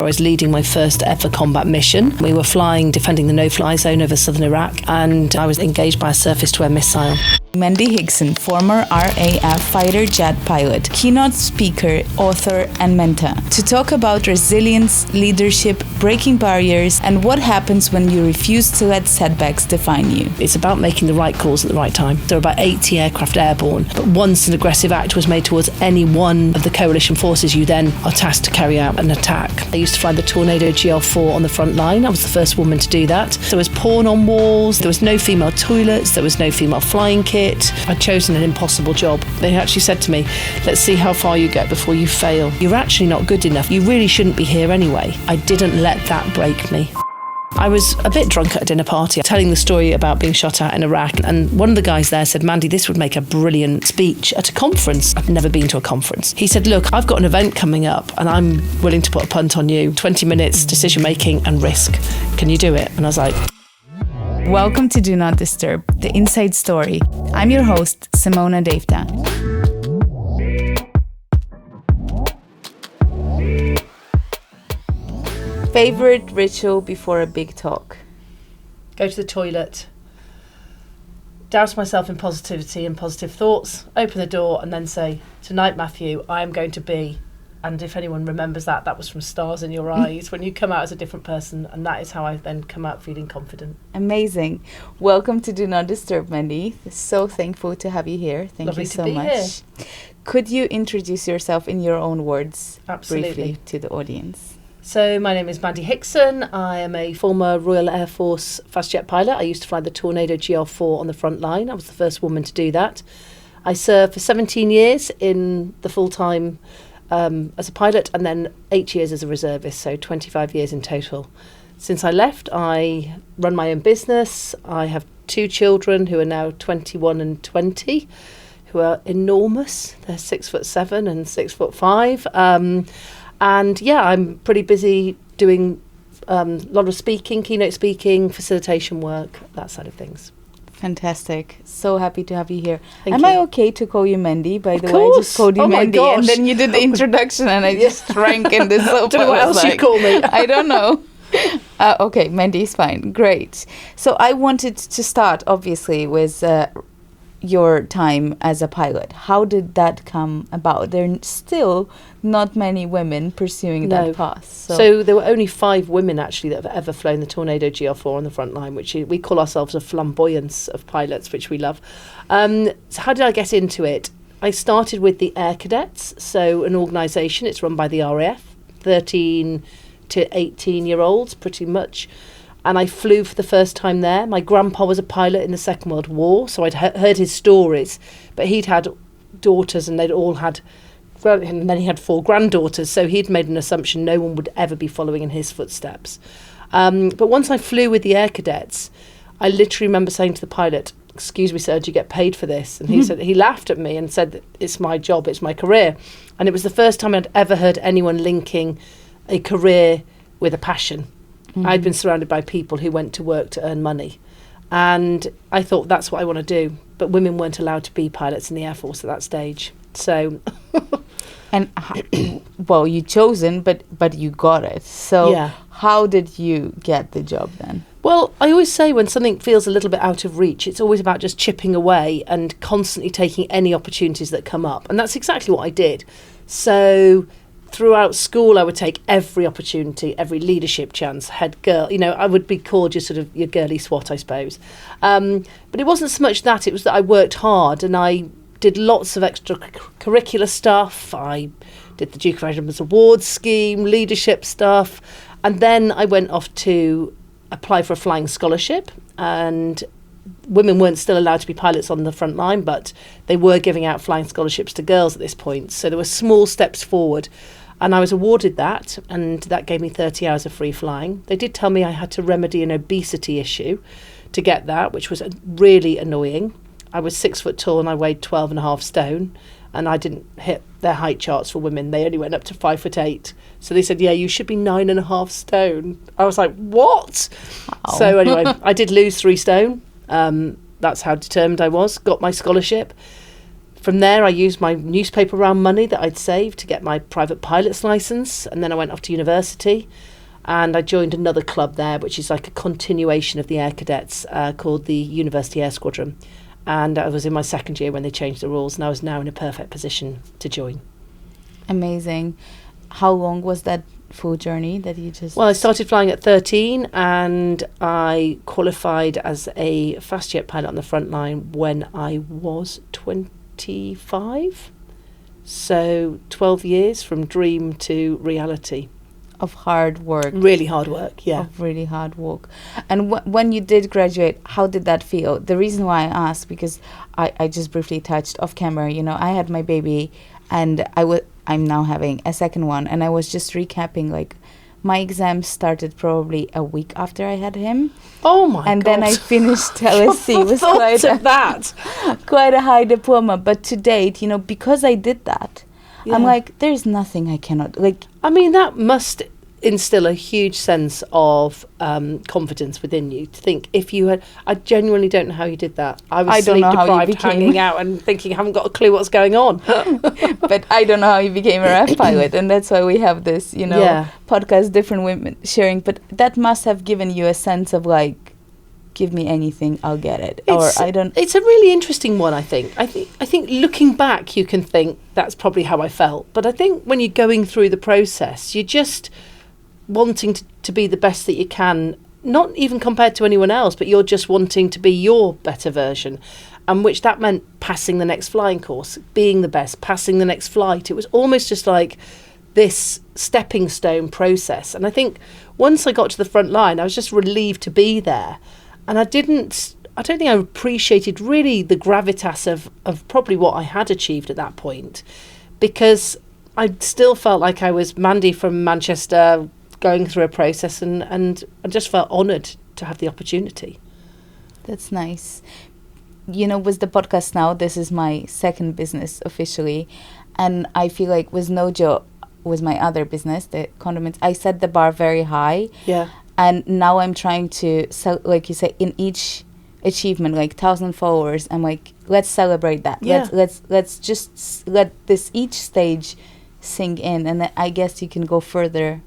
I was leading my first ever combat mission. We were defending the no-fly zone over southern Iraq, and I was engaged by a surface-to-air missile. Mandy Hickson, former RAF fighter jet pilot, keynote speaker, author, and mentor, to talk about resilience, leadership, breaking barriers, and what happens when you refuse to let setbacks define you. It's about making the right calls at the right time. There are about 80 aircraft airborne, but once an aggressive act was made towards any one of the coalition forces, you then are tasked to carry out an attack. I used to fly the Tornado GR4 on the front line. I was the first woman to do that. There was porn on walls, there was no female toilets, there was no female flying kit. I'd chosen an impossible job. They actually said to me, let's see how far you get before you fail. You're actually not good enough. You really shouldn't be here anyway. I didn't let that break me. I was a bit drunk at a dinner party, telling the story about being shot at in Iraq, and one of the guys there said, Mandy, this would make a brilliant speech at a conference. I've never been to a conference. He said, look, I've got an event coming up and I'm willing to put a punt on you. 20 minutes, decision making and risk. Can you do it? And I was like... Welcome to Do Not Disturb, the inside story. I'm your host, Simona Devta. Favorite ritual before a big talk? Go to the toilet, douse myself in positivity and positive thoughts, open the door and then say, tonight, Matthew, I am going to be... And if anyone remembers that was from Stars in Your Eyes, when you come out as a different person, and that is how I then come out feeling confident. Amazing. Welcome to Do Not Disturb, Mandy. So thankful to have you here. Thank you so much. Here. Could you introduce yourself in your own words briefly to the audience? So my name is Mandy Hickson. I am a former Royal Air Force fast jet pilot. I used to fly the Tornado GR4 on the front line. I was the first woman to do that. I served for 17 years in the full-time as a pilot, and then 8 years as a reservist, so 25 years in total. Since I left, I run my own business. I have 2 children who are now 21 and 20, who are enormous. They're 6'7" and 6'5". And yeah, I'm pretty busy doing a lot of speaking, keynote speaking, facilitation work, that side of things. Fantastic. So happy to have you here. Thank you. I okay to call you Mandy? By the way, I just called you my Mandy. gosh. And then you did the introduction and I just shrank in this sofa. I don't know what else you call me. I don't know. Okay, Mandy is fine. Great. So I wanted to start, obviously, with your time as a pilot. How did that come about? There are still not many women pursuing that path. So there were only 5 women actually that have ever flown the Tornado GR4 on the front line, which we call ourselves a flamboyance of pilots, which we love. So how did I get into it? I started with the Air Cadets, so an organisation. It's run by the RAF, 13 to 18-year-olds pretty much. And I flew for the first time there. My grandpa was a pilot in the Second World War, so I'd heard his stories. But he'd had daughters and they'd all had... And then he had 4 granddaughters, so he'd made an assumption no one would ever be following in his footsteps. But once I flew with the Air Cadets, I literally remember saying to the pilot, excuse me, sir, do you get paid for this? And he said, he laughed at me and said, it's my job, it's my career. And it was the first time I'd ever heard anyone linking a career with a passion. I'd been surrounded by people who went to work to earn money. And I thought, that's what I want to do. But women weren't allowed to be pilots in the Air Force at that stage. So... And, well, you chosen, but you got it. So yeah. How did you get the job then? Well, I always say when something feels a little bit out of reach, it's always about just chipping away and constantly taking any opportunities that come up. And that's exactly what I did. So... Throughout school, I would take every opportunity, every leadership chance, head girl. You know, I would be called your girly swat, I suppose. But it wasn't so much that, it was that I worked hard and I did lots of extracurricular stuff. I did the Duke of Edinburgh's Awards scheme, leadership stuff. And then I went off to apply for a flying scholarship, and women weren't still allowed to be pilots on the front line, but they were giving out flying scholarships to girls at this point. So there were small steps forward. And I was awarded that, and that gave me 30 hours of free flying. They did tell me I had to remedy an obesity issue to get that, which was really annoying. I was 6 foot tall and I weighed 12.5 stone, and I didn't hit their height charts for women. They only went up to 5'8". So they said, yeah, you should be 9.5 stone. I was like, what? Wow. So anyway, I did lose 3 stone. That's how determined I was. Got my scholarship. From there, I used my newspaper round money that I'd saved to get my private pilot's licence, and then I went off to university, and I joined another club there, which is like a continuation of the Air Cadets, called the University Air Squadron. And I was in my second year when they changed the rules, and I was now in a perfect position to join. Amazing. How long was that full journey that you just... Well, I started flying at 13, and I qualified as a fast jet pilot on the front line when I was 25. So 12 years from dream to reality. Of hard work. Really hard work, yeah. Of really hard work. And when you did graduate, how did that feel? The reason why I asked, because I just briefly touched off camera, you know, I had my baby, and I'm now having a second one, and I was just recapping, like, my exams started probably a week after I had him. Oh my god. And then I finished LSC with quite a high diploma. But to date, you know, because I did that, I'm like, there's nothing I cannot, like... I mean, that must instill a huge sense of confidence within you to think if you had... I genuinely don't know how you did that. I was sleep-deprived, hanging out and thinking I haven't got a clue what's going on. But I don't know how you became a RAF pilot, and that's why we have this, you know, podcast, different women sharing. But that must have given you a sense of, like, give me anything, I'll get it. It's a really interesting one, I think. I think looking back, you can think that's probably how I felt. But I think when you're going through the process, you're just wanting to be the best that you can, not even compared to anyone else, but you're just wanting to be your better version. And which that meant passing the next flying course, being the best, passing the next flight. It was almost just like this stepping stone process. And I think once I got to the front line, I was just relieved to be there. And I don't think I appreciated really the gravitas of probably what I had achieved at that point, because I still felt like I was Mandy from Manchester going through a process, and I just felt honoured to have the opportunity. That's nice. You know, with the podcast now, this is my second business officially, and I feel like with Nojo, with my other business, the condiments, I set the bar very high. Yeah. And now I'm trying to, like you say, in each achievement, like 1,000 followers, I'm like, let's celebrate that. Yeah. Let's just let this each stage sink in, and then I guess you can go further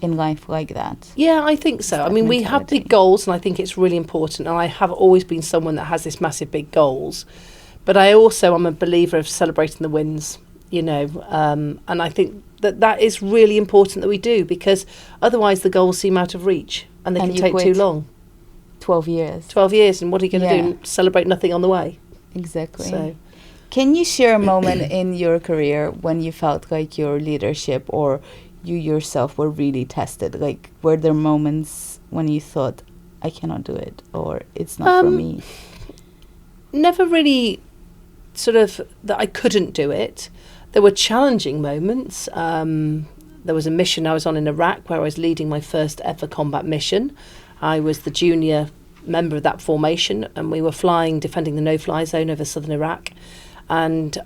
in life like that. Yeah, I think so. I mean, we have big goals, and I think it's really important. And I have always been someone that has this massive big goals, but I also am a believer of celebrating the wins. You know, and I think that is really important that we do, because otherwise the goals seem out of reach and they can take too long. 12 years. 12 years, and what are you going to do? Celebrate nothing on the way? Exactly. So, can you share a moment in your career when you felt like your leadership or you yourself were really tested? Like, were there moments when you thought, I cannot do it, or it's not for me? Never really sort of that I couldn't do it. There were challenging moments. There was a mission I was on in Iraq where I was leading my first ever combat mission. I was the junior member of that formation, and we were defending the no-fly zone over southern Iraq. And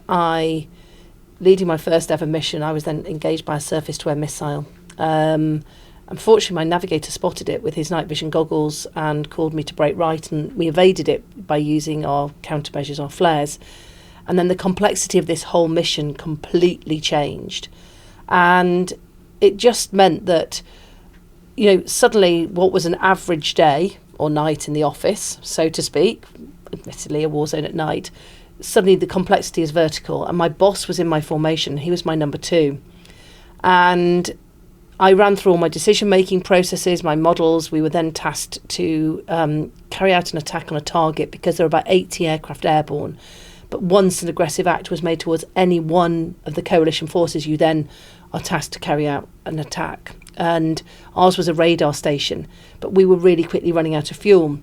leading my first ever mission, I was then engaged by a surface-to-air missile. Unfortunately, my navigator spotted it with his night vision goggles and called me to brake right, and we evaded it by using our countermeasures, our flares. And then the complexity of this whole mission completely changed. And it just meant that, you know, suddenly what was an average day or night in the office, so to speak, admittedly a war zone at night, suddenly the complexity is vertical. And my boss was in my formation. He was my number 2. And I ran through all my decision-making processes, my models. We were then tasked to carry out an attack on a target because there were about 80 aircraft airborne. But once an aggressive act was made towards any one of the coalition forces, you then are tasked to carry out an attack. And ours was a radar station, but we were really quickly running out of fuel.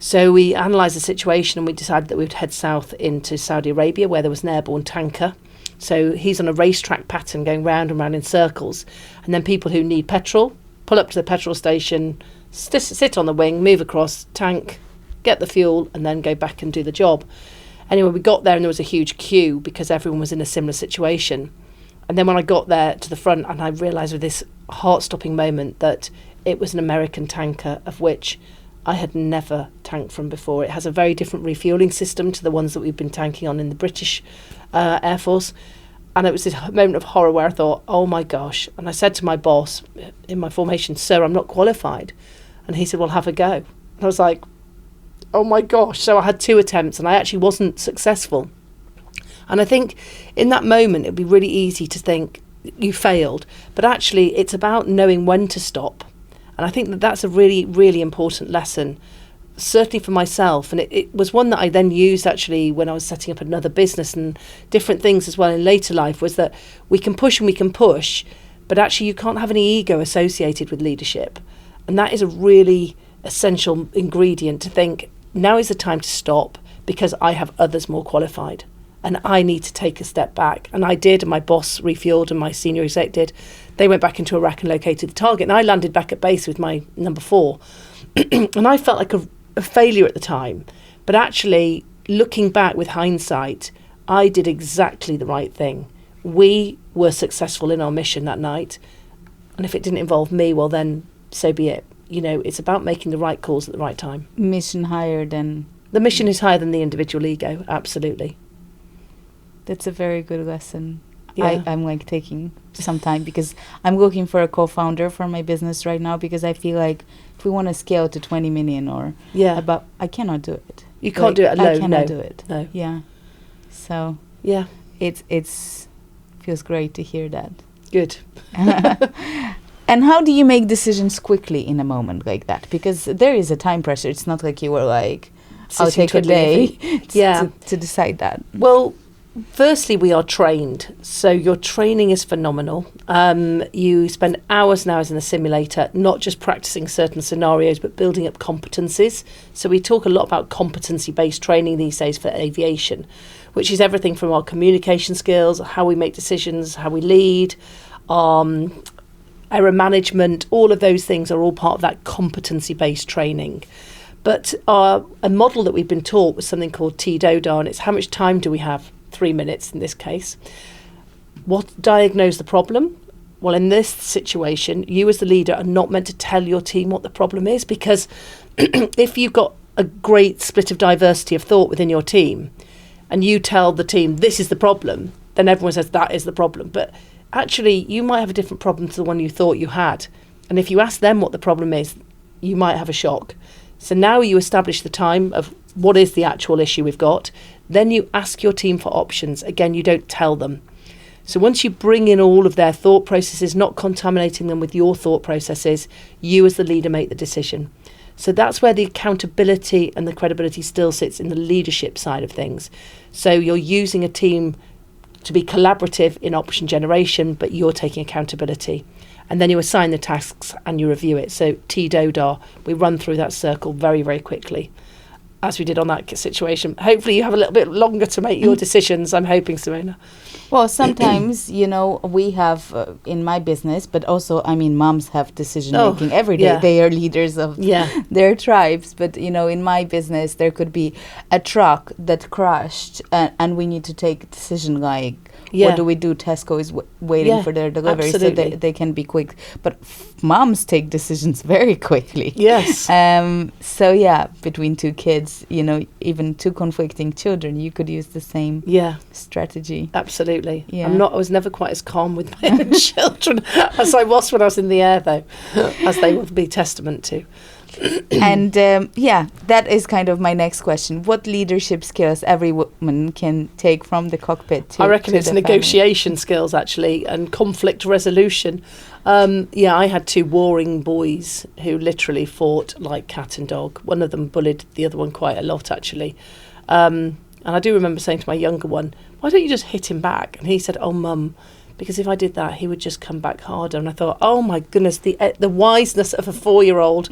So we analysed the situation, and we decided that we would head south into Saudi Arabia, where there was an airborne tanker. So he's on a racetrack pattern going round and round in circles. And then people who need petrol pull up to the petrol station, sit on the wing, move across, tank, get the fuel, and then go back and do the job. Anyway, we got there and there was a huge queue because everyone was in a similar situation. And then when I got there to the front, and I realised with this heart-stopping moment that it was an American tanker of which I had never tanked from before. It has a very different refuelling system to the ones that we've been tanking on in the British Air Force. And it was this moment of horror where I thought, oh my gosh. And I said to my boss in my formation, sir, I'm not qualified. And he said, well, have a go. And I was like, oh my gosh. So I had 2 attempts and I actually wasn't successful. And I think in that moment, it'd be really easy to think you failed. But actually, it's about knowing when to stop. And I think that that's a really, really important lesson, certainly for myself. And it was one that I then used actually when I was setting up another business and different things as well in later life, was that we can push and we can push, but actually you can't have any ego associated with leadership. And that is a really essential ingredient, to think now is the time to stop because I have others more qualified and I need to take a step back. And I did, and my boss refueled and my senior exec did. They went back into Iraq and located the target, and I landed back at base with my number 4. And I felt like a failure at the time. But actually, looking back with hindsight, I did exactly the right thing. We were successful in our mission that night. And if it didn't involve me, well then, so be it. You know, it's about making the right calls at the right time. Mission higher than... The mission is higher than the individual ego, absolutely. That's a very good lesson. Yeah. I'm like taking some time because I'm looking for a co-founder for my business right now, because I feel like if we want to scale to 20 million or about, I cannot do it. You can't do it alone. I cannot do it. No. Yeah. So yeah, it's feels great to hear that. Good. And how do you make decisions quickly in a moment like that? Because there is a time pressure. It's not like you were like, I'll take a day to decide that. Well, firstly, we are trained. So your training is phenomenal. You spend hours and hours in the simulator, not just practicing certain scenarios, but building up competencies. So we talk a lot about competency-based training these days for aviation, which is everything from our communication skills, how we make decisions, how we lead, error management. All of those things are all part of that competency-based training. But a model that we've been taught was something called TDODA, and it's how much time do we have? 3 minutes in this case. What diagnose the problem? Well, in this situation, you as the leader are not meant to tell your team what the problem is, because if you've got a great split of diversity of thought within your team and you tell the team this is the problem, then everyone says that is the problem. But actually, you might have a different problem to the one you thought you had. And if you ask them what the problem is, you might have a shock. So now you establish the time of what is the actual issue we've got. Then you ask your team for options. Again, you don't tell them. So once you bring in all of their thought processes, not contaminating them with your thought processes, you as the leader make the decision. So that's where the accountability and the credibility still sits, in the leadership side of things. So you're using a team to be collaborative in option generation, but you're taking accountability. And then you assign the tasks and you review it. So TDODA, we run through that circle very, very quickly, as we did on that situation. Hopefully you have a little bit longer to make your decisions, I'm hoping, Simona. Well, sometimes, we have in my business, but also, moms have decision making every day. Yeah. They are leaders of their tribes. But, in my business, there could be a truck that crashed and we need to take a decision like, what do we do? Tesco is waiting for their delivery, absolutely. So they can be quick. But moms take decisions very quickly. Yes. Between 2 kids, even 2 conflicting children, you could use the same strategy. Absolutely. Yeah. I was never quite as calm with my own children as I was when I was in the air, though, as they will be testament to. And that is kind of my next question. What leadership skills every woman can take from the cockpit to I reckon to it's the negotiation skills, actually, and conflict resolution. I had 2 warring boys who literally fought like cat and dog. One of them bullied the other one quite a lot, actually. And I do remember saying to my younger one, why don't you just hit him back? And he said, oh, Mum, because if I did that, he would just come back harder. And I thought, oh my goodness, the wiseness of a 4-year-old.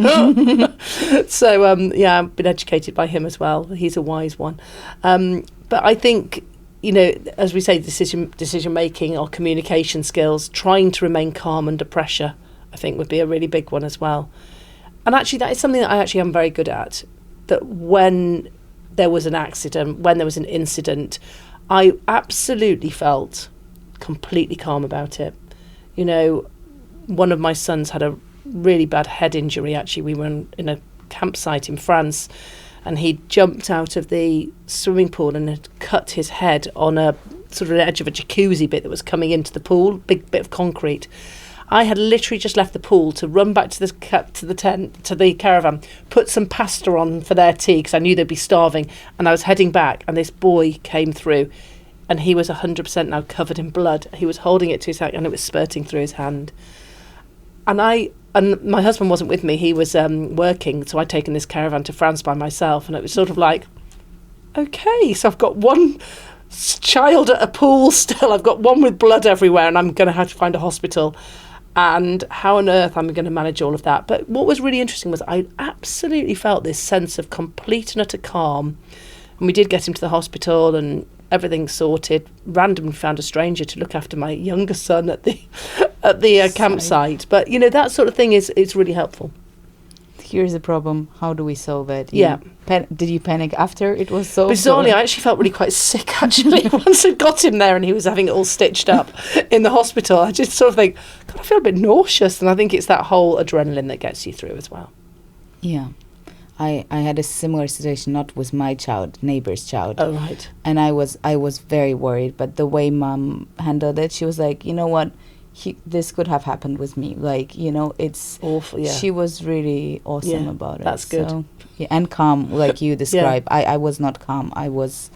So, I've been educated by him as well. He's a wise one. But I think, as we say, decision making or communication skills, trying to remain calm under pressure, I think would be a really big one as well. And actually, that is something that I actually am very good at. That when there was an accident, when there was an incident, I absolutely felt completely calm about it. One of my sons had a really bad head injury. Actually, we were in a campsite in France, and he jumped out of the swimming pool and had cut his head on a sort of edge of a jacuzzi bit that was coming into the pool, big bit of concrete. I had literally just left the pool to run back to the caravan, put some pasta on for their tea because I knew they'd be starving, and I was heading back, and this boy came through, and he was 100% now covered in blood. He was holding it to his hand, and it was spurting through his hand. And my husband wasn't with me. He was working, so I'd taken this caravan to France by myself, and it was sort of like, okay, so I've got one child at a pool still. I've got one with blood everywhere, and I'm going to have to find a hospital. And how on earth am I going to manage all of that? But what was really interesting was I absolutely felt this sense of complete and utter calm. And we did get him to the hospital and everything sorted. Randomly found a stranger to look after my younger son at the campsite. But, you know, that sort of thing is really helpful. Here's the problem. How do we solve it? Yeah. Did you panic after it was solved? Bizarrely, I actually felt really quite sick, actually. Once I got him there and he was having it all stitched up in the hospital, I just sort of think, God, I feel a bit nauseous. And I think it's that whole adrenaline that gets you through as well. Yeah. I had a similar situation, not with my child, neighbor's child. Oh, right. And I was very worried. But the way Mom handled it, she was like, you know what? This could have happened with me. Like, you know, it's awful. Yeah. She was really awesome about it. That's good. So, yeah, and calm, like you described. I was not calm. I was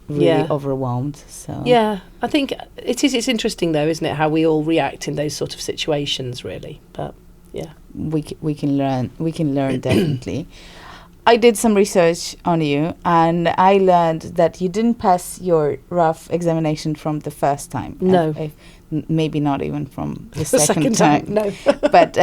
really overwhelmed. So yeah, I think it's interesting though, isn't it, how we all react in those sort of situations, really. But yeah, we can learn definitely. I did some research on you, and I learned that you didn't pass your RAF examination from the first time. No. Maybe not even from the second time. No. But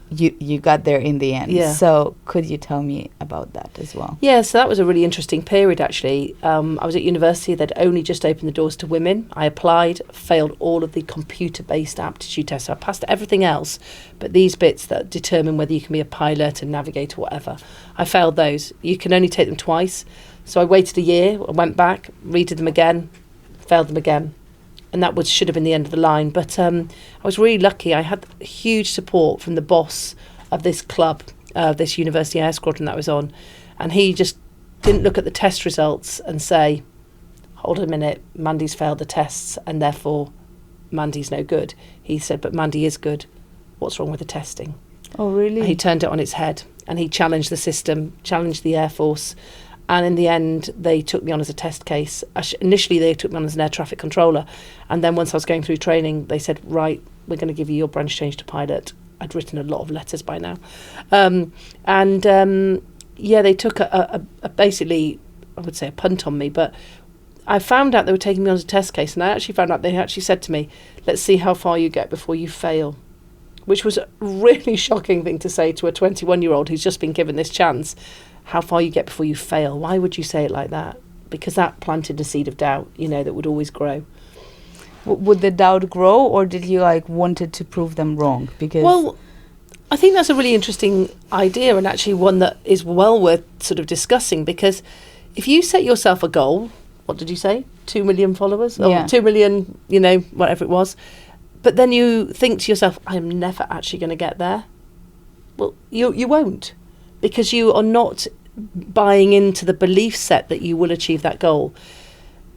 you got there in the end. Yeah. So could you tell me about that as well? Yeah, so that was a really interesting period, actually. I was at university. They'd only just opened the doors to women. I applied, failed all of the computer-based aptitude tests. So I passed everything else, but these bits that determine whether you can be a pilot, a navigator, whatever, I failed those. You can only take them twice. So I waited a year, I went back, redid them again, failed them again. And that should have been the end of the line. But I was really lucky. I had huge support from the boss of this club, this university air squadron that I was on. And he just didn't look at the test results and say, hold a minute, Mandy's failed the tests and therefore Mandy's no good. He said, but Mandy is good. What's wrong with the testing? Oh, really? And he turned it on its head and he challenged the system, challenged the Air Force. And in the end, they took me on as a test case. Initially, they took me on as an air traffic controller. And then once I was going through training, they said, right, we're going to give you your branch change to pilot. I'd written a lot of letters by now. They took a basically, I would say a punt on me. But I found out they were taking me on as a test case. And I actually found out they actually said to me, let's see how far you get before you fail. Which was a really shocking thing to say to a 21-year-old who's just been given this chance. How far you get before you fail. Why would you say it like that? Because that planted a seed of doubt, you know, that would always grow. Would the doubt grow, or did you wanted to prove them wrong? Because well, I think that's a really interesting idea, and actually one that is well worth sort of discussing, because if you set yourself a goal, what did you say? 2 million followers? Yeah. Or 2 million, you know, whatever it was. But then you think to yourself, I'm never actually going to get there. Well, you won't. Because you are not buying into the belief set that you will achieve that goal.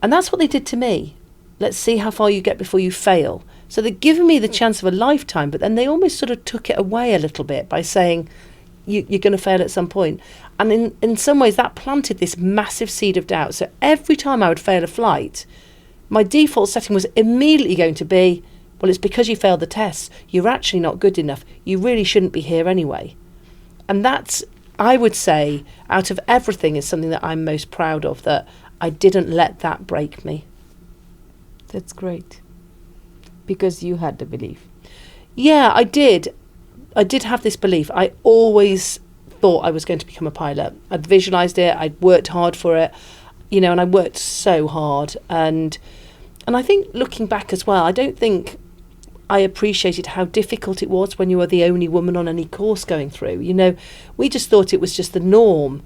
And that's what they did to me. Let's see how far you get before you fail. So they're giving me the chance of a lifetime, but then they almost sort of took it away a little bit by saying, you're going to fail at some point. And in some ways, that planted this massive seed of doubt. So every time I would fail a flight, my default setting was immediately going to be, well, it's because you failed the tests. You're actually not good enough. You really shouldn't be here anyway. And that's, I would say, out of everything, is something that I'm most proud of, that I didn't let that break me. That's great. Because you had the belief. Yeah, I did. I did have this belief. I always thought I was going to become a pilot. I'd visualised it. I'd worked hard for it, you know, and I worked so hard. And I think looking back as well, I don't think I appreciated how difficult it was when you were the only woman on any course going through. You know, we just thought it was just the norm.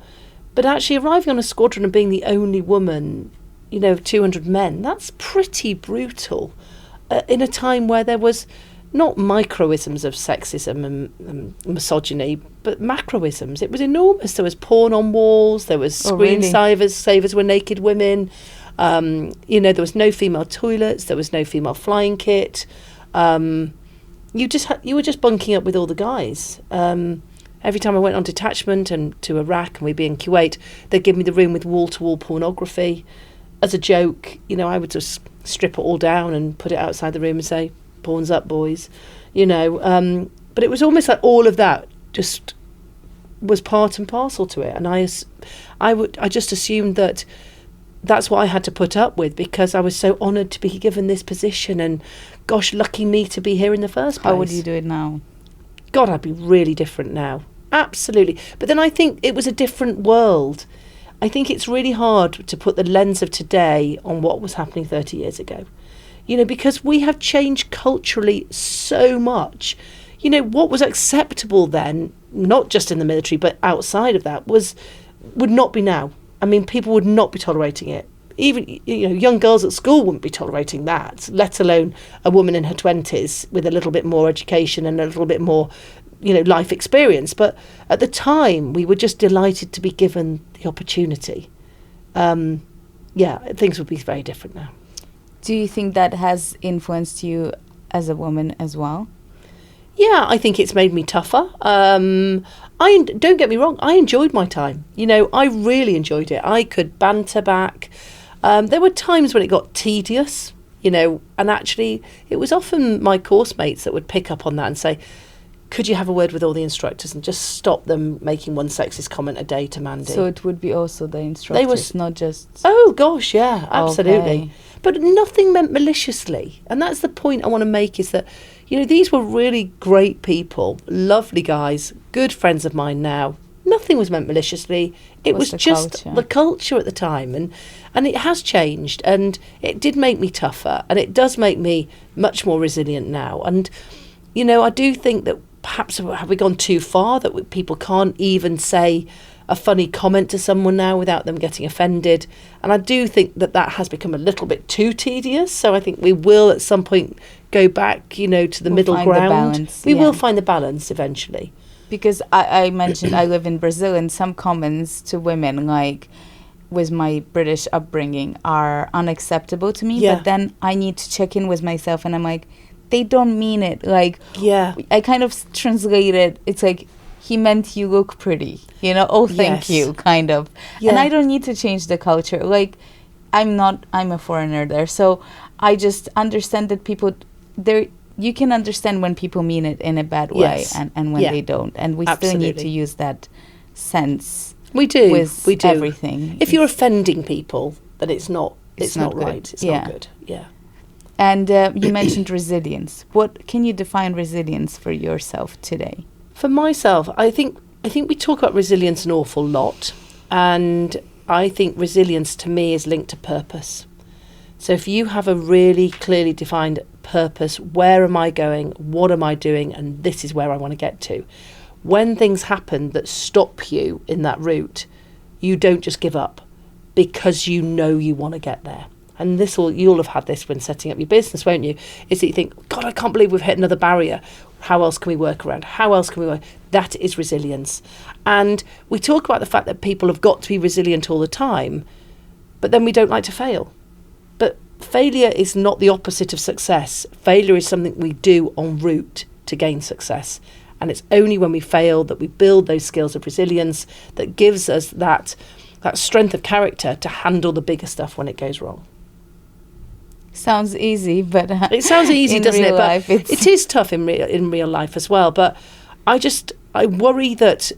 But actually arriving on a squadron and being the only woman, you know, 200 men, that's pretty brutal. In a time where there was not microisms of sexism and misogyny, but macroisms. It was enormous. There was porn on walls. There was screensavers were naked women. There was no female toilets, there was no female flying kit. You were just bunking up with all the guys. Every time I went on detachment and to Iraq and we'd be in Kuwait, they'd give me the room with wall-to-wall pornography. As a joke, I would just strip it all down and put it outside the room and say, "Porn's up, boys." But it was almost like all of that just was part and parcel to it. And I just assumed that that's what I had to put up with because I was so honoured to be given this position and, gosh, lucky me to be here in the first place. How would you do it now? God, I'd be really different now. Absolutely. But then I think it was a different world. I think it's really hard to put the lens of today on what was happening 30 years ago. Because we have changed culturally so much. What was acceptable then, not just in the military, but outside of that, would not be now. I mean, people would not be tolerating it. Even, young girls at school wouldn't be tolerating that, let alone a woman in her 20s with a little bit more education and a little bit more, life experience. But at the time, we were just delighted to be given the opportunity. Things would be very different now. Do you think that has influenced you as a woman as well? Yeah, I think it's made me tougher. Don't get me wrong, I enjoyed my time. I really enjoyed it. I could banter back. There were times when it got tedious, and actually it was often my course mates that would pick up on that and say, could you have a word with all the instructors and just stop them making one sexist comment a day to Mandy? So it would be also the instructors, not just... Oh, gosh, yeah, absolutely. Okay. But nothing meant maliciously. And that's the point I want to make is that, these were really great people, lovely guys, good friends of mine now. Nothing was meant maliciously. It was just the culture at the time. And it has changed. And it did make me tougher. And it does make me much more resilient now. And, I do think that perhaps have we gone too far, that people can't even say a funny comment to someone now without them getting offended. And I do think that has become a little bit too tedious. So I think we will at some point go back, to the middle ground. We will find the balance eventually. Because I mentioned I live in Brazil, and some comments to women, like with my British upbringing, are unacceptable to me. Yeah. But then I need to check in with myself, and I'm like, they don't mean it. Like, yeah, I kind of translate it. It's like, he meant you look pretty, oh, thank you, kind of. Yeah. And I don't need to change the culture. Like, I'm a foreigner there. So I just understand that people, you can understand when people mean it in a bad way and when they don't. And we still need to use that sense. We do. With everything. If you're offending people, then it's not right. It's not good. Yeah. And you mentioned resilience. What can you define resilience for yourself today? For myself, I think we talk about resilience an awful lot, and I think resilience to me is linked to purpose. So if you have a really clearly defined purpose, where am I going, what am I doing, and this is where I want to get to. When things happen that stop you in that route, you don't just give up because you want to get there. And you'll have had this when setting up your business, won't you? Is that you think, God, I can't believe we've hit another barrier. How else can we work around? How else can we work? That is resilience. And we talk about the fact that people have got to be resilient all the time, but then we don't like to fail. But failure is not the opposite of success. Failure is something we do en route to gain success. And it's only when we fail that we build those skills of resilience that gives us that strength of character to handle the bigger stuff when it goes wrong. Sounds easy, but it sounds easy, doesn't it? But it is tough in real life as well. But I worry that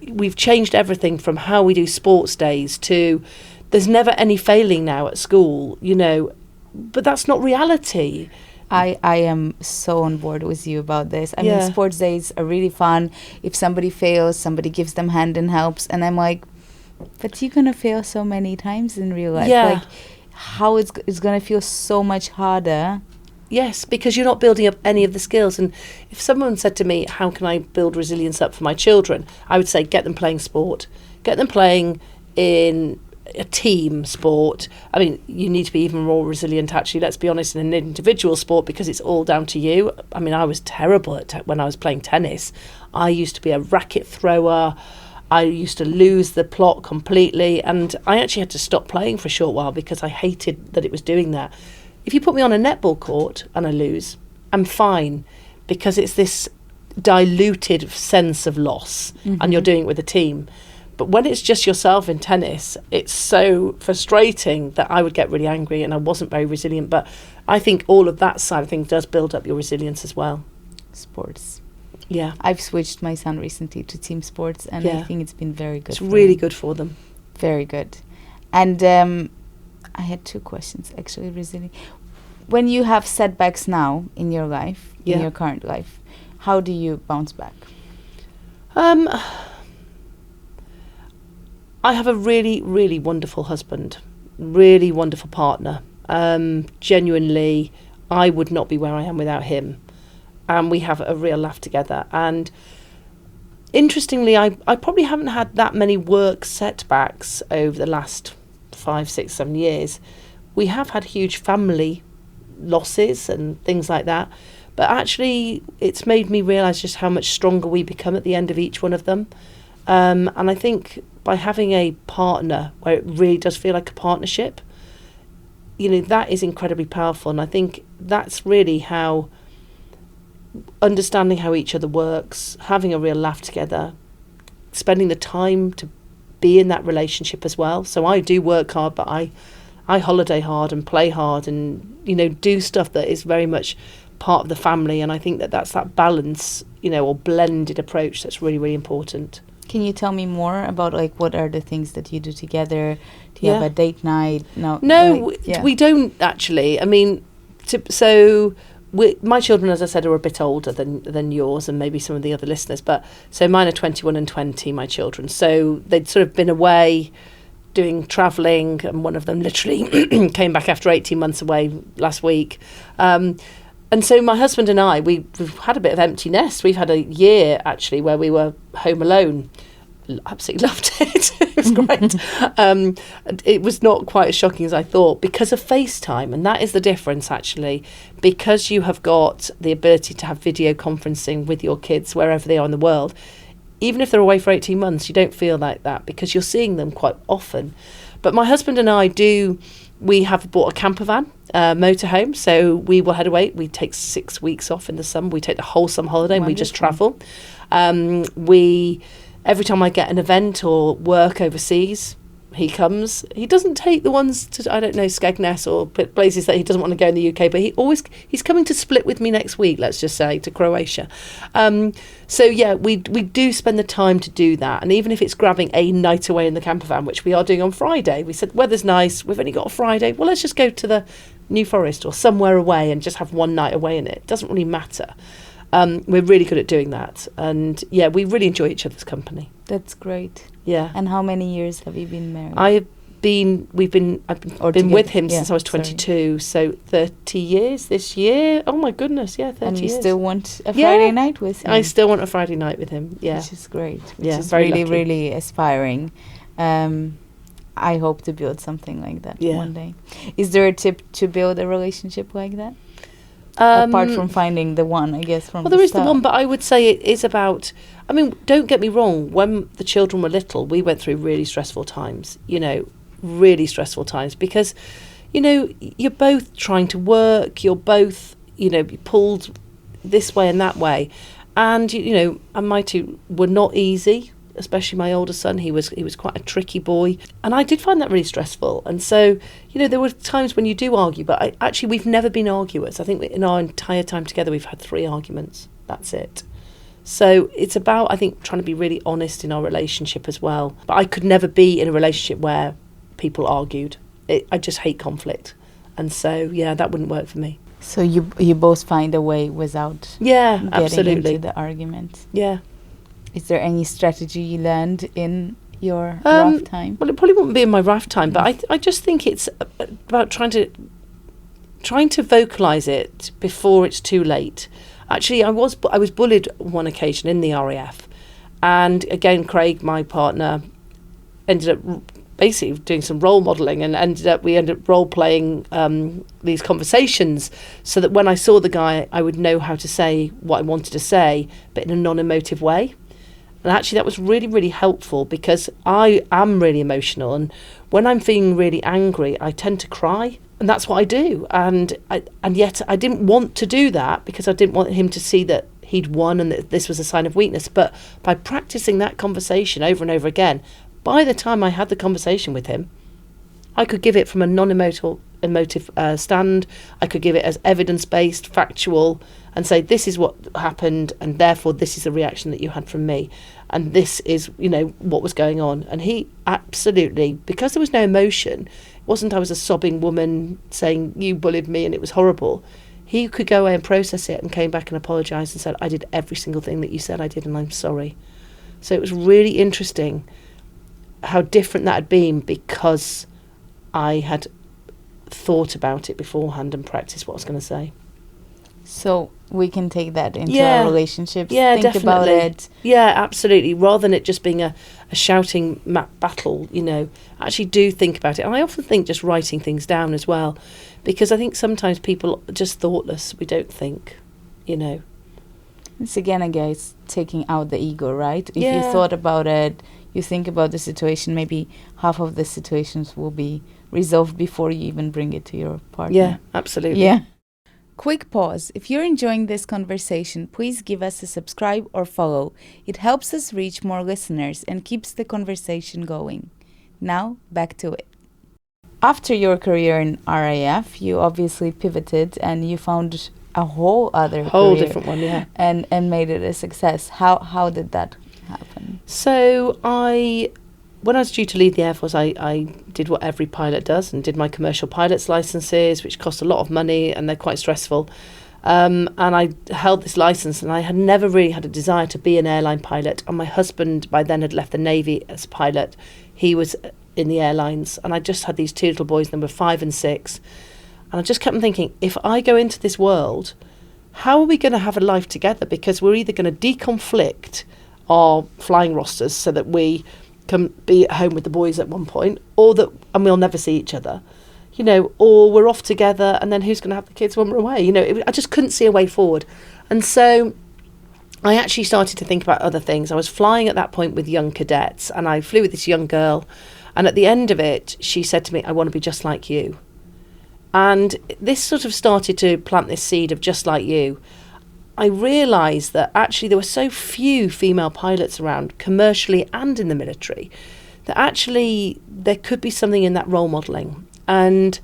we've changed everything from how we do sports days to there's never any failing now at school, but that's not reality. I am so on board with you about this. I mean, sports days are really fun. If somebody fails, somebody gives them hand and helps, and I'm like, but you're gonna fail so many times in real life. Yeah. Like, how it's going to feel so much harder. Yes, because you're not building up any of the skills. And if someone said to me, how can I build resilience up for my children? I would say, get them playing sport. Get them playing in a team sport. I mean, you need to be even more resilient, actually, let's be honest, in an individual sport because it's all down to you. I mean, I was terrible when I was playing tennis. I used to be a racket thrower. I used to lose the plot completely, and I actually had to stop playing for a short while because I hated that it was doing that. If you put me on a netball court and I lose, I'm fine, because it's this diluted sense of loss, and you're doing it with a team. But when it's just yourself in tennis, it's so frustrating that I would get really angry, and I wasn't very resilient. But I think all of that side of things does build up your resilience as well. Sports. Yeah. I've switched my son recently to team sports, and I think it's been very good. It's really good for them. Very good. And I had 2 questions, actually, recently. When you have setbacks now in your life, in your current life, how do you bounce back? I have a really, really wonderful husband, really wonderful partner. Genuinely, I would not be where I am without him. And we have a real laugh together. And interestingly, I probably haven't had that many work setbacks over the last 5, 6, 7 years. We have had huge family losses and things like that. But actually, it's made me realise just how much stronger we become at the end of each one of them. And I think by having a partner where it really does feel like a partnership, that is incredibly powerful. And I think that's really how understanding how each other works, having a real laugh together, spending the time to be in that relationship as well. So I do work hard, but I holiday hard and play hard and, do stuff that is very much part of the family. And I think that's that balance, or blended approach that's really, really important. Can you tell me more about what are the things that you do together? Do you have a date night? No, we don't actually. I mean, my children, as I said, are a bit older than yours and maybe some of the other listeners. But so mine are 21 and 20, my children. So they'd sort of been away doing travelling, and one of them literally came back after 18 months away last week. And so my husband and I, we've had a bit of empty nest. We've had a year, actually, where we were home alone. Absolutely loved it. It was great. It was not quite as shocking as I thought because of FaceTime. And that is the difference, actually. Because you have got the ability to have video conferencing with your kids wherever they are in the world, even if they're away for 18 months, you don't feel like that because you're seeing them quite often. But my husband and I we have bought a camper van, motorhome, so we will head away. We take 6 weeks off in the summer. We take the whole summer holiday and we just travel. Every time I get an event or work overseas, he comes. He doesn't take the ones to, Skegness or places that he doesn't want to go in the UK, but he's coming to Split with me next week, let's just say, to Croatia. We do spend the time to do that. And even if it's grabbing a night away in the camper van, which we are doing on Friday, we said, weather's nice, we've only got a Friday, well, let's just go to the New Forest or somewhere away and just have one night away in it. It doesn't really matter. We're really good at doing that. And we really enjoy each other's company. That's great. Yeah. And how many years have you been married? I've been with him since I was 22, so 30 years this year. Oh my goodness, 30 years. And you still want a Friday night with him? I still want a Friday night with him, Which is great. Which is very really, lucky. really aspiring. I hope to build something like that one day. Is there a tip to build a relationship like that? Apart from finding the one, I guess, from there is the one, but I would say it is about, don't get me wrong, when the children were little, we went through really stressful times, because, you're both trying to work, you're both, pulled this way and that way. And, and my two were not easy, especially my older son. He was quite a tricky boy. And I did find that really stressful. And so, there were times when you do argue, but we've never been arguers. I think in our entire time together, we've had 3 arguments. That's it. So it's about, I think, trying to be really honest in our relationship as well. But I could never be in a relationship where people argued. I just hate conflict. And so, that wouldn't work for me. So you both find a way without getting absolutely. into the argument. Yeah. Is there any strategy you learned in your RAF time? Well, it probably wouldn't be in my RAF time, but I just think it's about trying to vocalise it before it's too late. Actually, I was bullied on one occasion in the RAF, and again, Craig, my partner, ended up basically doing some role modelling, and we ended up role playing these conversations, so that when I saw the guy, I would know how to say what I wanted to say, but in a non-emotive way. And actually that was really, really helpful, because I am really emotional, and when I'm feeling really angry, I tend to cry, and that's what I do. And yet I didn't want to do that, because I didn't want him to see that he'd won and that this was a sign of weakness. But by practicing that conversation over and over again, by the time I had the conversation with him, I could give it from a non-emotive stand. I could give it as evidence-based, factual, and say, this is what happened, and therefore this is the reaction that you had from me, and this is, what was going on. And he absolutely, because there was no emotion, it wasn't I was a sobbing woman saying, you bullied me and it was horrible. He could go away and process it, and came back and apologised and said, I did every single thing that you said I did, and I'm sorry. So it was really interesting how different that had been, because I had thought about it beforehand and practiced what I was going to say. So we can take that into our relationships. Yeah, think definitely. about it. Yeah, absolutely. Rather than it just being a shouting battle, actually do think about it. And I often think just writing things down as well, because I think sometimes people are just thoughtless. We don't think, It's again, guys, taking out the ego, right? If you thought about it, you think about the situation, maybe half of the situations will be resolved before you even bring it to your partner. Yeah, absolutely. Yeah. Quick pause. If you're enjoying this conversation, please give us a subscribe or follow. It helps us reach more listeners and keeps the conversation going. Now, back to it. After your career in RAF, you obviously pivoted and you found a whole career, different one, yeah. And made it a success. How did that happen? So when I was due to leave the Air Force, I did what every pilot does and did my commercial pilot's licenses, which cost a lot of money and they're quite stressful. And I held this license, and I had never really had a desire to be an airline pilot. And my husband by then had left the Navy as a pilot. He was in the airlines, and I just had these two little boys, and they were 5 and 6. And I just kept thinking, if I go into this world, how are we going to have a life together? Because we're either going to deconflict our flying rosters so that we can be at home with the boys at one point, and we'll never see each other, or we're off together, and then who's going to have the kids when we're away? I just couldn't see a way forward. And so I actually started to think about other things. I was flying at that point with young cadets, and I flew with this young girl, and at the end of it, she said to me, I want to be just like you. And this sort of started to plant this seed of just like you. I realised that actually there were so few female pilots around, commercially and in the military, that actually there could be something in that role modelling. And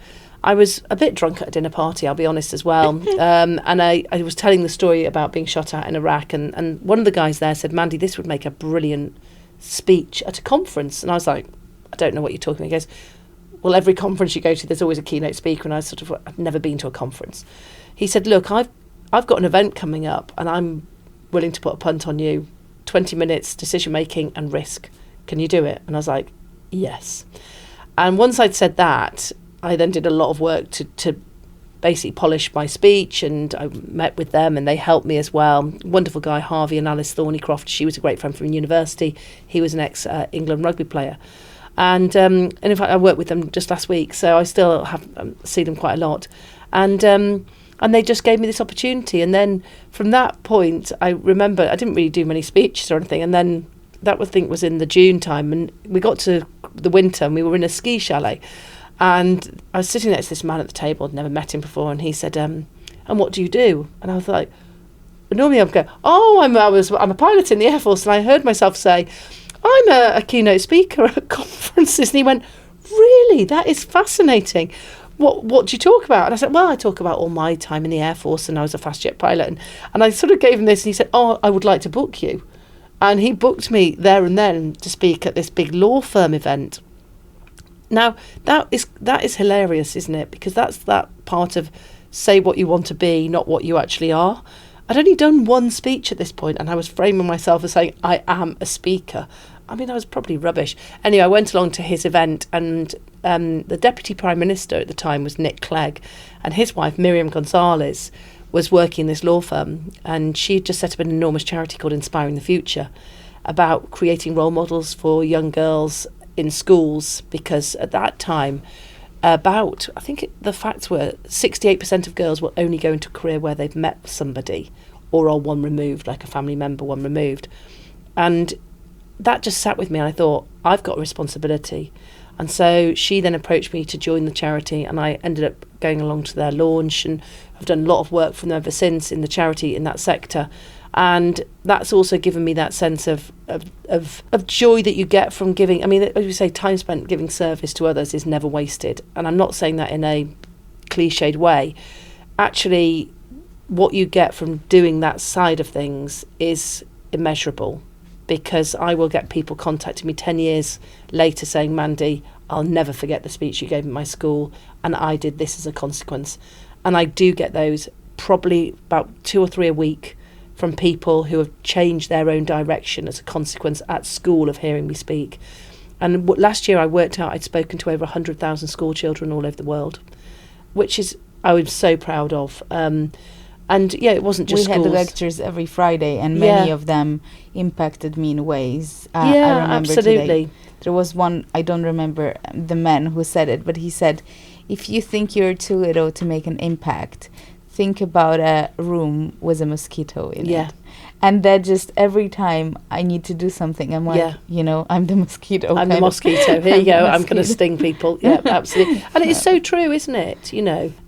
I was a bit drunk at a dinner party, I'll be honest as well. And I was telling the story about being shot at in Iraq. And one of the guys there said, Mandy, this would make a brilliant speech at a conference. And I was like, I don't know what you're talking about. He goes, well, every conference you go to, there's always a keynote speaker. And I've never been to a conference. He said, look, I've got an event coming up, and I'm willing to put a punt on you. 20 minutes, decision making and risk. Can you do it? And I was like, yes. And once I'd said that, I then did a lot of work to basically polish my speech, and I met with them and they helped me as well. Wonderful guy, Harvey and Alice Thornycroft. She was a great friend from university. He was an ex-England rugby player. And in fact, I worked with them just last week, so I still have see them quite a lot. And they just gave me this opportunity. And then from that point, I remember I didn't really do many speeches or anything. And then that I think was in the June time. And we got to the winter and we were in a ski chalet. And I was sitting next to this man at the table. I'd never met him before. And he said, and what do you do? And I was like, normally I'd go, I'm a pilot in the Air Force. And I heard myself say, I'm a keynote speaker at conferences. And he went, really? That is fascinating. What do you talk about? And I said, well, I talk about all my time in the Air Force, and I was a fast jet pilot. And I sort of gave him this, and he said, I would like to book you. And he booked me there and then to speak at this big law firm event. Now, that is hilarious, isn't it? Because that's that part of say what you want to be, not what you actually are. I'd only done one speech at this point, and I was framing myself as saying, I am a speaker. I mean, I was probably rubbish. Anyway, I went along to his event, and the Deputy Prime Minister at the time was Nick Clegg, and his wife, Miriam Gonzalez, was working in this law firm, and she had just set up an enormous charity called Inspiring the Future about creating role models for young girls in schools, because at that time, the facts were 68% of girls will only go into a career where they've met somebody or are one removed, like a family member, one removed. And that just sat with me, and I thought, I've got a responsibility. And so she then approached me to join the charity, and I ended up going along to their launch, and I've done a lot of work for them ever since in the charity in that sector. And that's also given me that sense of joy that you get from giving. I mean, as we say, time spent giving service to others is never wasted. And I'm not saying that in a cliched way. Actually, what you get from doing that side of things is immeasurable, because I will get people contacting me 10 years later saying, Mandy, I'll never forget the speech you gave at my school, and I did this as a consequence. And I do get those probably about 2 or 3 a week from people who have changed their own direction as a consequence at school of hearing me speak. And last year I worked out I'd spoken to over 100,000 school children all over the world, which is I was so proud of. And yeah, it wasn't just schools. We had lectures every Friday, and many of them impacted me in ways. Yeah, I remember absolutely. Today. There was one, I don't remember the man who said it, but he said, if you think you're too little to make an impact, think about a room with a mosquito in it. And that just every time I need to do something, I'm like, I'm the mosquito. I'm the mosquito. Here you go. I'm going to sting people. Yeah, absolutely. And it's so true, isn't it?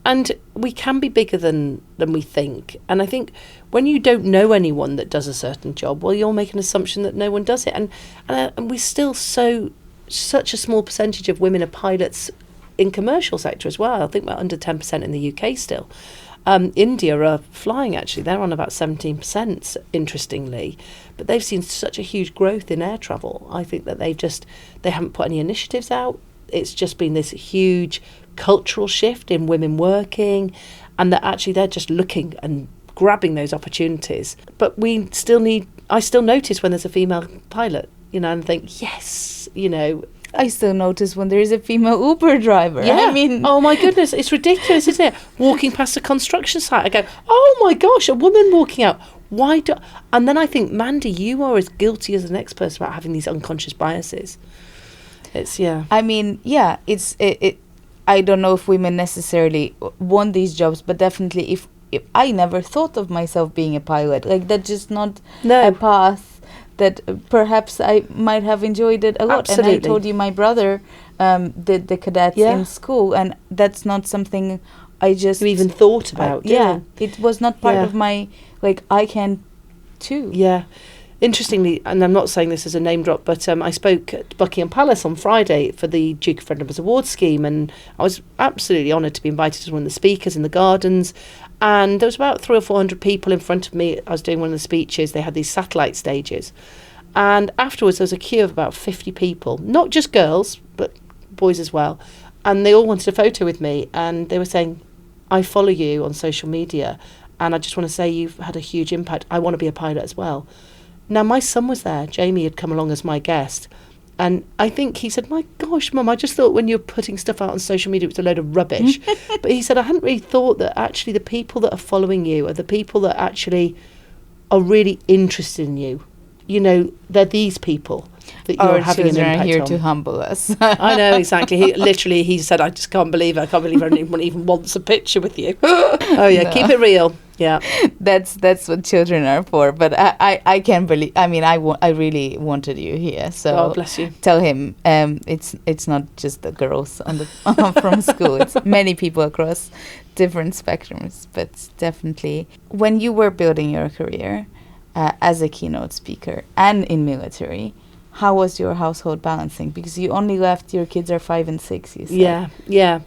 And we can be bigger than we think. And I think when you don't know anyone that does a certain job, well, you'll make an assumption that no one does it. And we're still such a small percentage of women are pilots in commercial sector as well. I think we're under 10% in the UK still. India are flying, actually. They're on about 17%, interestingly. But they've seen such a huge growth in air travel. I think that they haven't put any initiatives out. It's just been this huge cultural shift in women working, and that actually they're just looking and grabbing those opportunities. But I still notice when there's a female pilot, and think, yes, I still notice when there is a female Uber driver. Yeah. I mean, oh my goodness, it's ridiculous, isn't it? Walking past a construction site, I go, oh my gosh, a woman walking out. And then I think, Mandy, you are as guilty as the next person about having these unconscious biases. I mean, it's I don't know if women necessarily want these jobs, but definitely if I never thought of myself being a pilot, like that's just not a path that perhaps I might have enjoyed it a lot. Absolutely. And I told you my brother did the cadets in school, and that's not something I just... You even thought about, it was not part of my, I can too. Yeah. Interestingly, and I'm not saying this as a name drop, but I spoke at Buckingham Palace on Friday for the Duke of Friendly's Award scheme, and I was absolutely honoured to be invited as one of the speakers in the gardens. And there was about 300 or 400 people in front of me. I was doing one of the speeches. They had these satellite stages. And afterwards, there was a queue of about 50 people, not just girls, but boys as well. And they all wanted a photo with me. And they were saying, I follow you on social media, and I just want to say you've had a huge impact. I want to be a pilot as well. Now, my son was there. Jamie had come along as my guest. And I think he said, my gosh, Mum, I just thought when you're putting stuff out on social media, it was a load of rubbish. But he said, I hadn't really thought that actually the people that are following you are the people that actually are really interested in you. They're these people that you're having an impact on. Our children are here to humble us. I know, exactly. He said, I just can't believe anyone even wants a picture with you. Oh, yeah, no. Keep it real. Yeah, that's what children are for. But I can't believe. I mean, I really wanted you here. So God bless you. Tell him it's not just the girls on the from school. It's many people across different spectrums. But definitely, when you were building your career as a keynote speaker and in military, how was your household balancing? Because you only left, your kids are 5 and 6. You said. Yeah.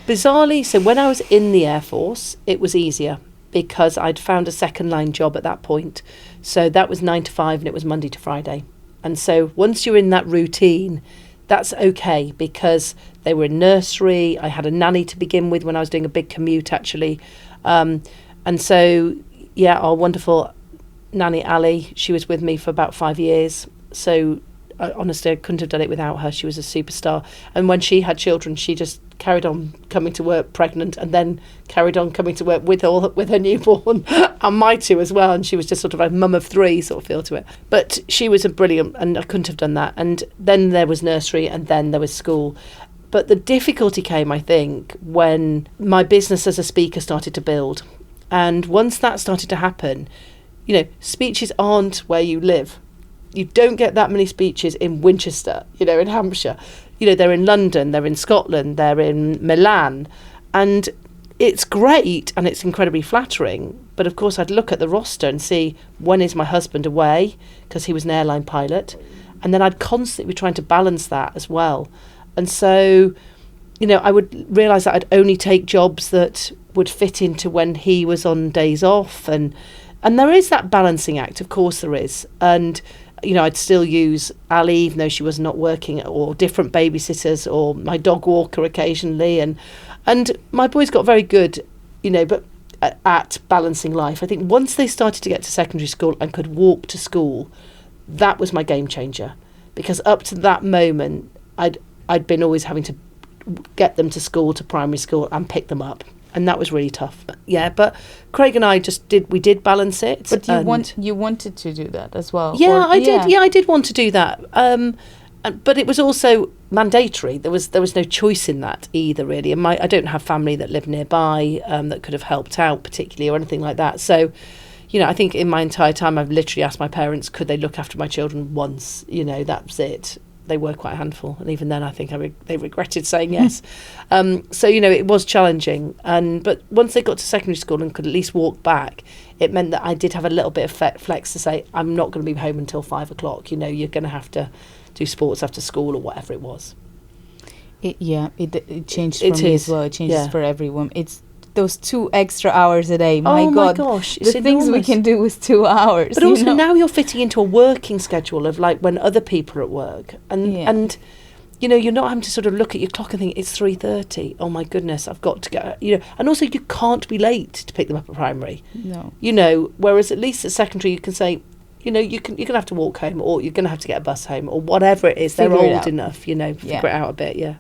Bizarrely, so when I was in the Air Force, it was easier, because I'd found a second line job at that point. So that was 9 to 5 and it was Monday to Friday. And so once you're in that routine, that's okay, because they were in nursery. I had a nanny to begin with when I was doing a big commute, actually. And so, our wonderful nanny, Ali, she was with me for about 5 years. So honestly, I couldn't have done it without her. She was a superstar. And when she had children, she just carried on coming to work pregnant, and then carried on coming to work with her newborn and my two as well. And she was just sort of a mum of 3 sort of feel to it. But she was a brilliant, and I couldn't have done that. And then there was nursery, and then there was school. But the difficulty came, I think, when my business as a speaker started to build. And once that started to happen, speeches aren't where you live. You don't get that many speeches in Winchester, in Hampshire. They're in London, they're in Scotland, they're in Milan. And it's great and it's incredibly flattering. But of course, I'd look at the roster and see, when is my husband away? Because he was an airline pilot. And then I'd constantly be trying to balance that as well. And so, I would realise that I'd only take jobs that would fit into when he was on days off. And there is that balancing act, of course there is. And, I'd still use Ali, even though she was not working, or different babysitters, or my dog walker occasionally. And my boys got very good, but at balancing life. I think once they started to get to secondary school and could walk to school, that was my game changer. Because up to that moment, I'd been always having to get them to school, to primary school, and pick them up. And that was really tough. Yeah, but Craig and I we did balance it. But you wanted to do that as well? Yeah, I did. Yeah, I did want to do that. But it was also mandatory. There was no choice in that either, really. And I don't have family that live nearby that could have helped out particularly or anything like that. So, I think in my entire time, I've literally asked my parents, could they look after my children once? That was it. They were quite a handful. And even then, I think they regretted saying yes. So, it was challenging. But once they got to secondary school and could at least walk back, it meant that I did have a little bit of flex to say, I'm not going to be home until 5 o'clock. You're going to have to do sports after school or whatever it was. It changed for me as well. It changes for everyone. It's those 2 extra hours a day. My God, my gosh, the things we can do with 2 hours. But also now you're fitting into a working schedule of like when other people are at work, and you're not having to sort of look at your clock and think it's 3:30. Oh my goodness, I've got to go. And also you can't be late to pick them up at primary. No. Whereas at least at secondary you can say, you're going to have to walk home, or you're going to have to get a bus home, or whatever it is. They're old enough, figure it out a bit, yeah.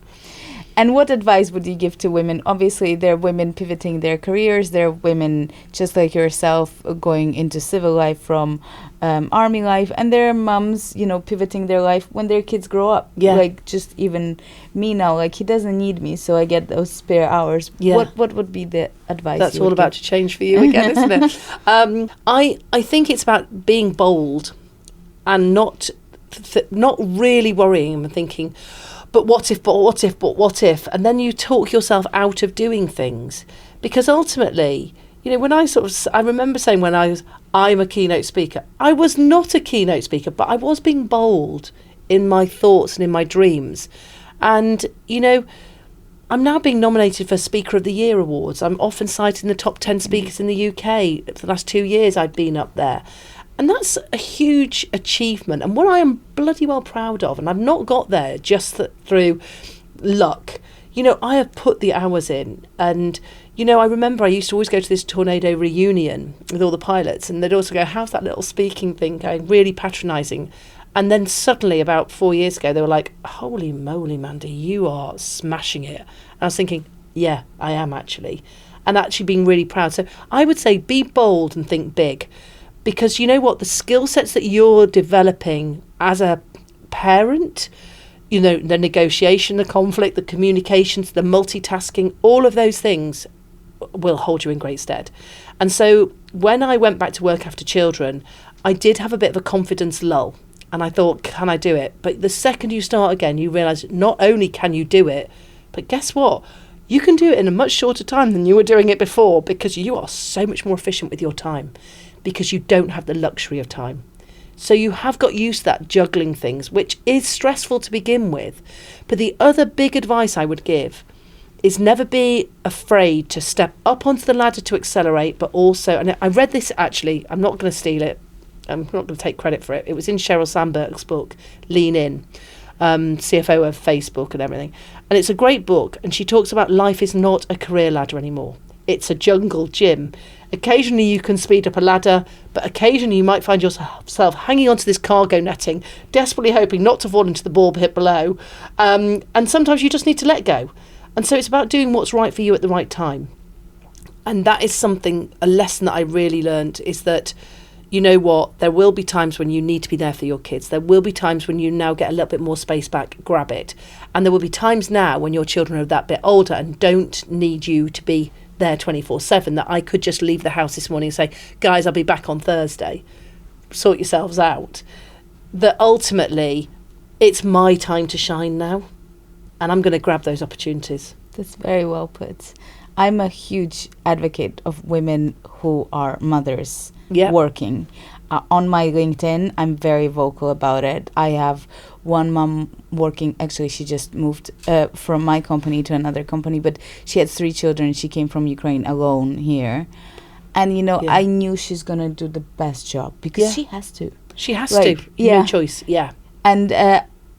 And what advice would you give to women? Obviously, there are women pivoting their careers. There are women just like yourself going into civil life from army life. And there are mums, pivoting their life when their kids grow up. Yeah. Like just even me now, like he doesn't need me, so I get those spare hours. Yeah. What would be the advice? That's all about to change for you again, isn't it? I think it's about being bold and not really worrying and thinking, but what if? And then you talk yourself out of doing things. Because ultimately, when I remember saying when I'm a keynote speaker, I was not a keynote speaker, but I was being bold in my thoughts and in my dreams. And, I'm now being nominated for Speaker of the Year awards. I'm often cited in the top 10 speakers in the UK. For the last 2 years, I've been up there. And that's a huge achievement and what I am bloody well proud of. And I've not got there just through luck. I have put the hours in. And, I remember I used to always go to this Tornado reunion with all the pilots. And they'd also go, how's that little speaking thing going? Really patronising. And then suddenly, about 4 years ago, they were like, holy moly, Mandy, you are smashing it. And I was thinking, yeah, I am actually. And actually being really proud. So I would say be bold and think big. Because you know what, the skill sets that you're developing as a parent, the negotiation, the conflict, the communications, the multitasking, all of those things will hold you in great stead. And so when I went back to work after children, I did have a bit of a confidence lull. And I thought, can I do it? But the second you start again, you realise not only can you do it, but guess what? You can do it in a much shorter time than you were doing it before because you are so much more efficient with your time. Because you don't have the luxury of time. So you have got used to that juggling things, which is stressful to begin with. But the other big advice I would give is never be afraid to step up onto the ladder to accelerate, but also, and I read this actually, I'm not going to steal it, I'm not going to take credit for it. It was in Sheryl Sandberg's book, Lean In, CFO of Facebook and everything. And it's a great book. And she talks about life is not a career ladder anymore. It's a jungle gym. Occasionally you can speed up a ladder, but occasionally you might find yourself hanging onto this cargo netting, desperately hoping not to fall into the ball pit below. And sometimes you just need to let go. And so it's about doing what's right for you at the right time. And that is a lesson that I really learned, is that, you know what, there will be times when you need to be there for your kids. There will be times when you now get a little bit more space back, grab it. And there will be times now when your children are that bit older and don't need you to be there 24/7, that I could just leave the house this morning and say, guys, I'll be back on Thursday, sort yourselves out. that ultimately it's my time to shine now, and I'm going to grab those opportunities. That's very well put. I'm a huge advocate of women who are mothers working. On my LinkedIn, I'm very vocal about it. I have one mom working. Actually, she just moved from my company to another company, but she had 3 children. She came from Ukraine alone here. And, you know, I knew she's going to do the best job because she has to. She has to. No choice. Yeah. And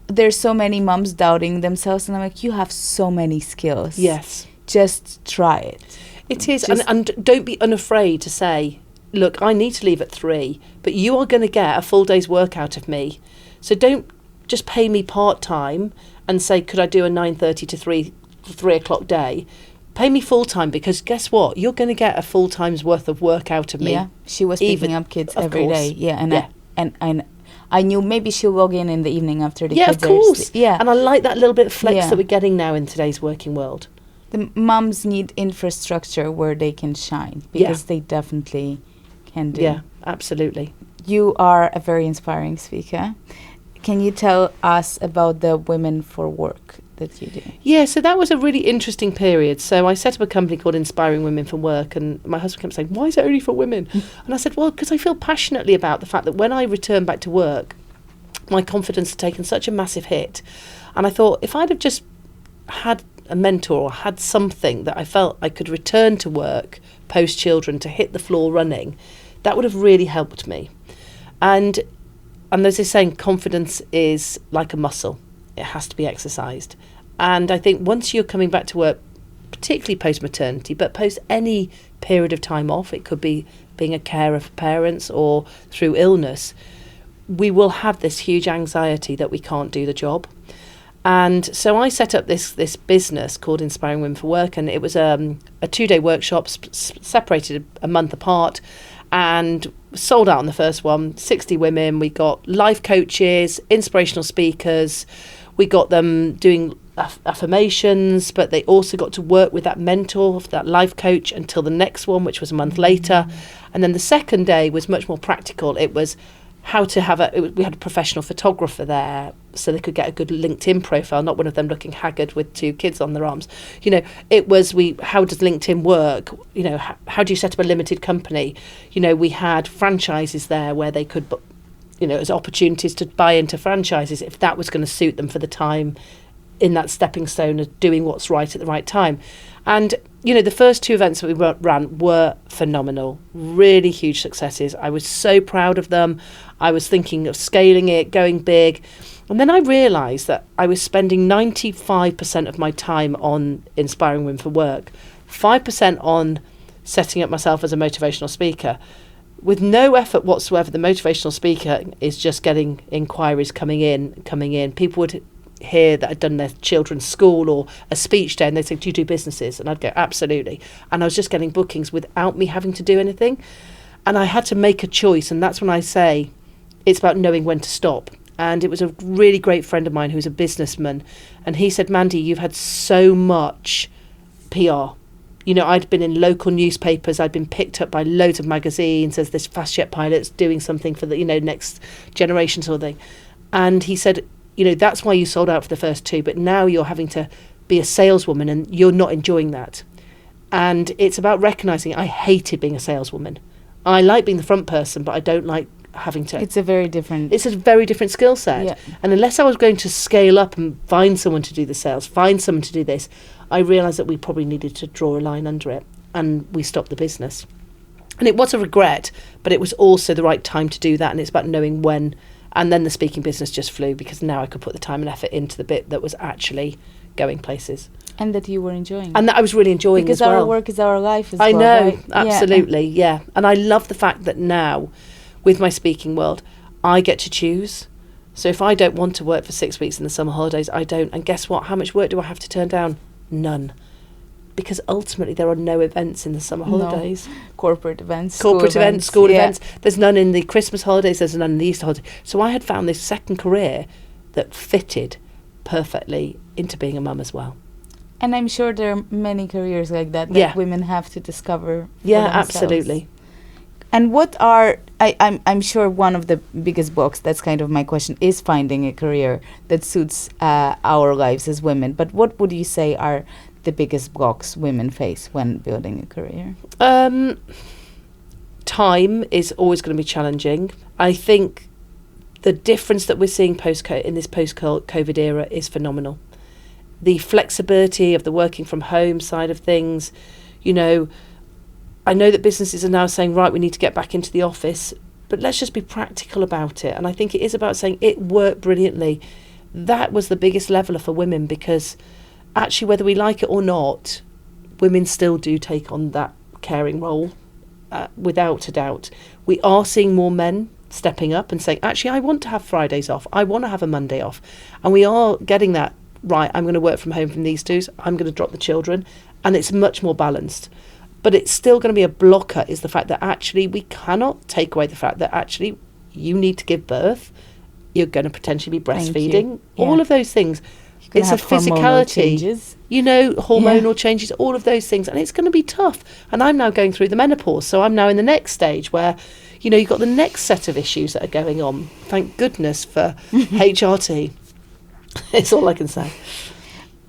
there's so many moms doubting themselves. And I'm like, you have so many skills. Yes. Just try it. It is. And don't be unafraid to say, look, I need to leave at 3, but you are going to get a full day's work out of me. So don't just pay me part-time and say, could I do a 9:30 to 3 o'clock day? Pay me full-time, because guess what? You're going to get a full time's worth of work out of me. Yeah, she was picking up kids every day. Yeah, and I knew maybe she'll log in the evening after the kids. Yeah, of course. Yeah, and I like that little bit of flex that we're getting now in today's working world. The mums need infrastructure where they can shine, because they definitely can do. Yeah, absolutely. You are a very inspiring speaker. Can you tell us about the Women for Work that you do? Yeah, so that was a really interesting period. So I set up a company called Inspiring Women for Work, and my husband kept saying, why is it only for women? And I said, well, because I feel passionately about the fact that when I return back to work, my confidence had taken such a massive hit. And I thought, if I'd have just had a mentor or had something that I felt I could return to work post-children to hit the floor running, that would have really helped me. And there's this saying, confidence is like a muscle. It has to be exercised. And I think once you're coming back to work, particularly post-maternity, but post any period of time off, it could be being a carer for parents or through illness, we will have this huge anxiety that we can't do the job. And so I set up this business called Inspiring Women for Work, and it was a 2-day workshop separated a month apart, and sold out on the first one. 60 women. We got life coaches, inspirational speakers. We got them doing affirmations, but they also got to work with that mentor, that life coach, until the next one, which was a month later. And then the second day was much more practical. It was how to have we had a professional photographer there so they could get a good LinkedIn profile, not one of them looking haggard with 2 kids on their arms. You know, it was how does LinkedIn work? You know, how do you set up a limited company? You know, we had franchises there where they could, you know, as opportunities to buy into franchises if that was going to suit them for the time in that stepping stone of doing what's right at the right time. And, you know, the first 2 events that we ran were phenomenal, really huge successes. I was so proud of them. I was thinking of scaling it, going big. And then I realised that I was spending 95% of my time on Inspiring Women for Work, 5% on setting up myself as a motivational speaker. With no effort whatsoever, the motivational speaker is just getting inquiries coming in. People would hear that I'd done their children's school or a speech day, and they'd say, do you do businesses? And I'd go, absolutely. And I was just getting bookings without me having to do anything. And I had to make a choice, and that's when I say it's about knowing when to stop. And it was a really great friend of mine who's a businessman, and he said, Mandy, you've had so much PR. You know, I'd been in local newspapers, I'd been picked up by loads of magazines as this fast jet pilot's doing something for the, you know, next generation sort of thing. And he said, you know, that's why you sold out for the first 2, but now you're having to be a saleswoman and you're not enjoying that. And it's about recognising I hated being a saleswoman. I like being the front person, but I don't like having to... It's a very different skill set. Yeah. And unless I was going to scale up and find someone to do the sales, find someone to do this, I realised that we probably needed to draw a line under it, and we stopped the business. And it was a regret, but it was also the right time to do that, and it's about knowing when. And then the speaking business just flew, because now I could put the time and effort into the bit that was actually going places. And that you were enjoying. And that I was really enjoying because as well. Because our work is our life as well. I know, right? absolutely, yeah. And I love the fact that now, with my speaking world, I get to choose. So if I don't want to work for 6 weeks in the summer holidays, I don't. And guess what? How much work do I have to turn down? None. Because ultimately there are no events in the summer holidays. Corporate events, school events. There's none in the Christmas holidays, there's none in the Easter holidays. So I had found this second career that fitted perfectly into being a mum as well. And I'm sure there are many careers like that women have to discover for Yeah, themselves. absolutely. And what are, I'm sure one of the biggest blocks, that's kind of my question, is finding a career that suits our lives as women. But what would you say are the biggest blocks women face when building a career? Time is always going to be challenging. I think the difference that we're seeing in this post-COVID era is phenomenal. The flexibility of the working from home side of things, you know, I know that businesses are now saying, right, we need to get back into the office, but let's just be practical about it. And I think it is about saying it worked brilliantly. That was the biggest leveler for women, because actually, whether we like it or not, women still do take on that caring role, without a doubt. We are seeing more men stepping up and saying, actually, I want to have Fridays off. I want to have a Monday off. And we are getting that, right, I'm going to work from home from these days. I'm going to drop the children. And it's much more balanced. But it's still going to be a blocker, is the fact that actually we cannot take away the fact that actually you need to give birth. You're going to potentially be breastfeeding. All of those things. It's a physicality, you know, hormonal changes, all of those things. And it's going to be tough. And I'm now going through the menopause. So I'm now in the next stage where, you know, you've got the next set of issues that are going on. Thank goodness for HRT. It's all I can say.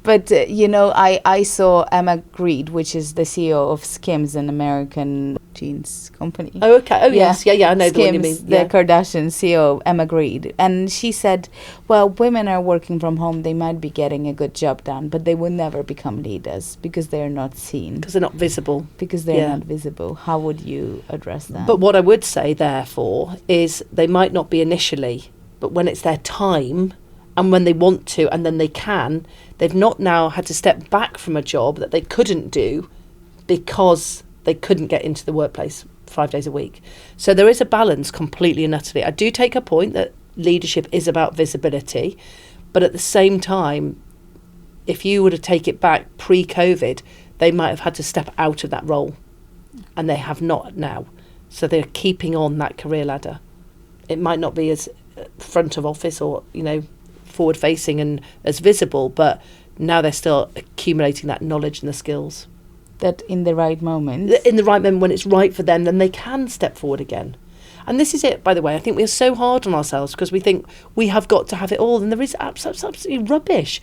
But, you know, I saw Emma Grede, which is the CEO of Skims, an American jeans company. Oh, okay. Oh, yes. Yeah, I know Skims, the one you mean. The Kardashian CEO, Emma Grede. And she said, well, women are working from home. They might be getting a good job done, but they will never become leaders because they're not seen. Because they're not visible. Because they're not visible. How would you address that? But what I would say, therefore, is they might not be initially, but when it's their time, and when they want to, and then they can, they've not now had to step back from a job that they couldn't do because they couldn't get into the workplace 5 days a week. So there is a balance completely and utterly. I do take a point that leadership is about visibility, but at the same time, if you were to take it back pre-COVID, they might have had to step out of that role, and they have not now. So they're keeping on that career ladder. It might not be as front of office or, you know, forward facing and as visible, but now they're still accumulating that knowledge and the skills. That in the right moment. In the right moment, when it's right for them, then they can step forward again. And this is it, by the way. I think we're so hard on ourselves because we think we have got to have it all, and there is absolutely rubbish.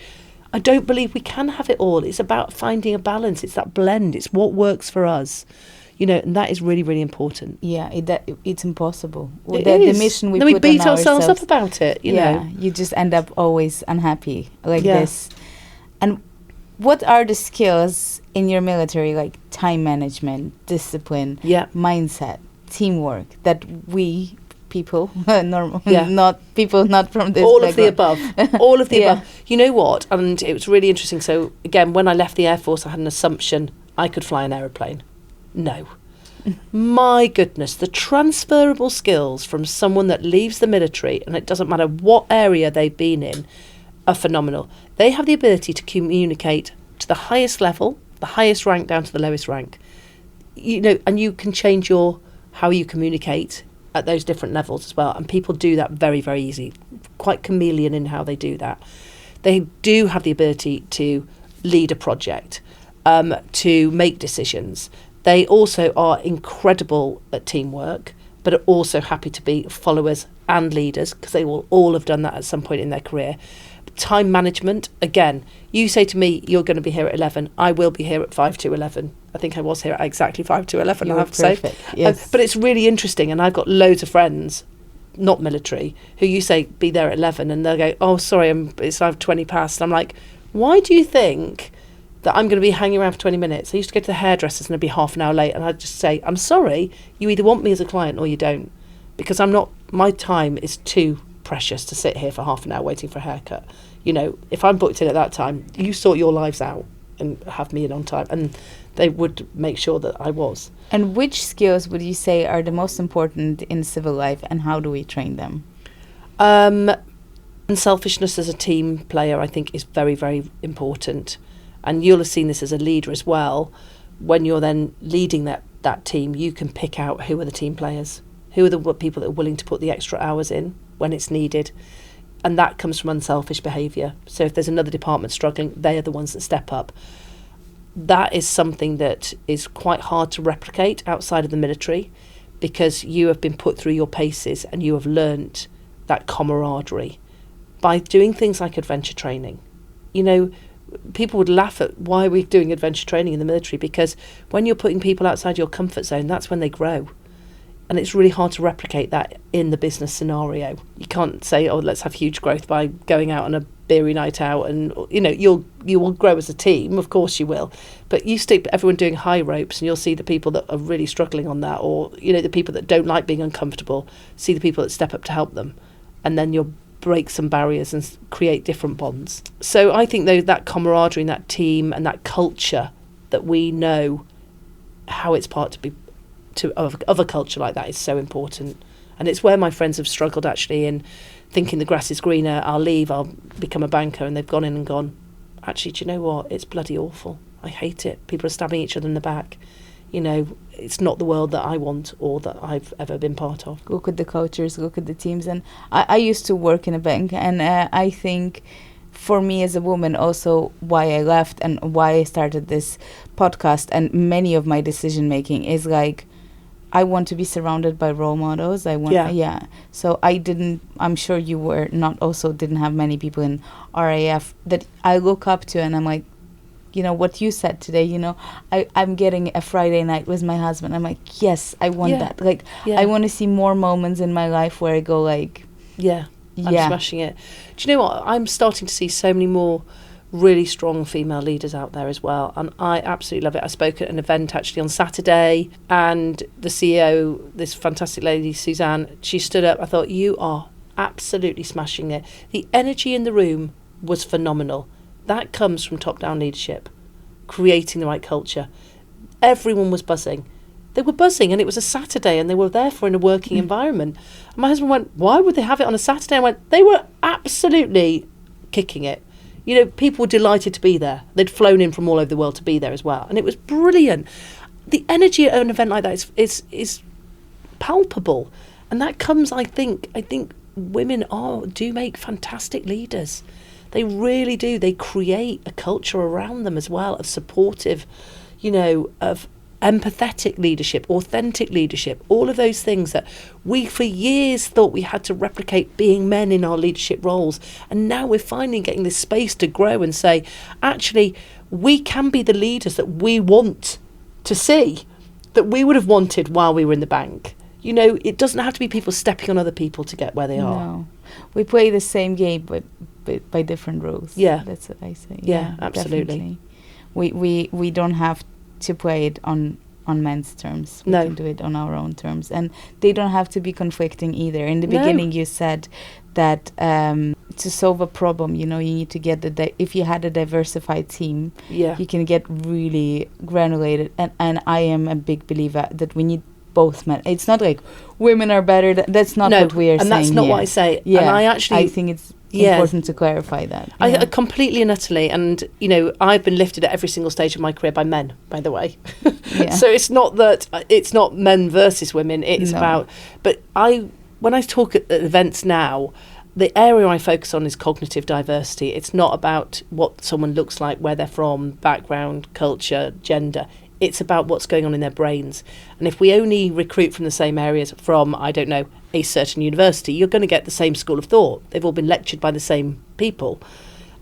I don't believe we can have it all. It's about finding a balance. It's that blend. It's what works for us. You know, and that is really, really important. Yeah, it's impossible. It is. The mission we then put we beat on ourselves up about it, you know. You just end up always unhappy like this. And what are the skills in your military, like time management, discipline, mindset, teamwork, that we people, not people not from this all of the above. All of the above. You know what? And it was really interesting. So, again, when I left the Air Force, I had an assumption I could fly an aeroplane. No. My goodness, the transferable skills from someone that leaves the military, and it doesn't matter what area they've been in, are phenomenal. They have the ability to communicate to the highest level, the highest rank down to the lowest rank. You know, and you can change how you communicate at those different levels as well. And people do that very, very easy. Quite chameleon in how they do that. They do have the ability to lead a project, to make decisions. They also are incredible at teamwork, but are also happy to be followers and leaders, because they will all have done that at some point in their career. Time management, again, you say to me, you're going to be here at 11. I will be here at 5 to 11. I think I was here at exactly 5 to 11, I have to say. Yes. But it's really interesting, and I've got loads of friends, not military, who you say, be there at 11, and they'll go, oh, sorry, I've 20 past. And I'm like, why do you think that I'm going to be hanging around for 20 minutes? I used to go to the hairdressers and I'd be half an hour late, and I'd just say, I'm sorry, you either want me as a client or you don't, because my time is too precious to sit here for half an hour waiting for a haircut. You know, if I'm booked in at that time, you sort your lives out and have me in on time. And they would make sure that I was. And which skills would you say are the most important in civil life, and how do we train them? Unselfishness as a team player, I think, is very, very important. And you'll have seen this as a leader as well. When you're then leading that team, you can pick out who are the team players, who are the people that are willing to put the extra hours in when it's needed. And that comes from unselfish behaviour. So if there's another department struggling, they are the ones that step up. That is something that is quite hard to replicate outside of the military, because you have been put through your paces and you have learnt that camaraderie by doing things like adventure training. You know, people would laugh at why we're doing adventure training in the military, because when you're putting people outside your comfort zone, that's when they grow. And it's really hard to replicate that in the business scenario. You can't say, oh, let's have huge growth by going out on a beery night out, and you know, you will grow as a team, of course you will, but you stick everyone doing high ropes and you'll see the people that are really struggling on that, or you know, the people that don't like being uncomfortable, see the people that step up to help them, and then you'll break some barriers and create different bonds. So I think though, that camaraderie and that team and that culture, that we know how it's part of a culture like that, is so important. And it's where my friends have struggled actually in thinking the grass is greener, I'll leave, I'll become a banker, and they've gone in and gone, actually, do you know what, it's bloody awful, I hate it, people are stabbing each other in the back, you know, it's not the world that I want or that I've ever been part of. Look at the cultures, look at the teams. And I used to work in a bank, and I think for me as a woman also why I left and why I started this podcast and many of my decision making is like, I want to be surrounded by role models. So I'm sure you didn't have many people in RAF that I look up to, and I'm like, you know, what you said today, you know, I'm getting a Friday night with my husband. I'm like, yes, I want that. Like, I want to see more moments in my life where I go like, I'm smashing it. Do you know what? I'm starting to see so many more really strong female leaders out there as well, and I absolutely love it. I spoke at an event actually on Saturday, and the CEO, this fantastic lady Suzanne, she stood up. I thought, you are absolutely smashing it. The energy in the room was phenomenal. That comes from top-down leadership, creating the right culture. Everyone was buzzing. They were buzzing, and it was a Saturday, and they were therefore in a working environment. And my husband went, why would they have it on a Saturday? I went, they were absolutely kicking it. You know, people were delighted to be there. They'd flown in from all over the world to be there as well. And it was brilliant. The energy at an event like that is palpable. And that comes, I think women do make fantastic leaders. They really do. They create a culture around them as well of supportive, you know, of empathetic leadership, authentic leadership, all of those things that we for years thought we had to replicate being men in our leadership roles. And now we're finally getting this space to grow and say, actually, we can be the leaders that we want to see, that we would have wanted while we were in the bank. You know, it doesn't have to be people stepping on other people to get where they are. No. We play the same game, but by different rules. Yeah. That's what I say. Yeah, absolutely. Definitely. We don't have to play it on men's terms. We can do it on our own terms, and they don't have to be conflicting either. In the beginning you said that to solve a problem, you know, you need to get if you had a diversified team, you can get really granulated, and I am a big believer that we need both men. It's not like women are better. That's not what we are saying. And that's not here. what I say. Yeah, and I think it's important to clarify that. I completely and utterly, and you know, I've been lifted at every single stage of my career by men, by the way. So it's not that it's not men versus women. It's about. But when I talk at events now, the area I focus on is cognitive diversity. It's not about what someone looks like, where they're from, background, culture, gender. It's about what's going on in their brains. And if we only recruit from the same areas from, I don't know, a certain university, you're going to get the same school of thought. They've all been lectured by the same people.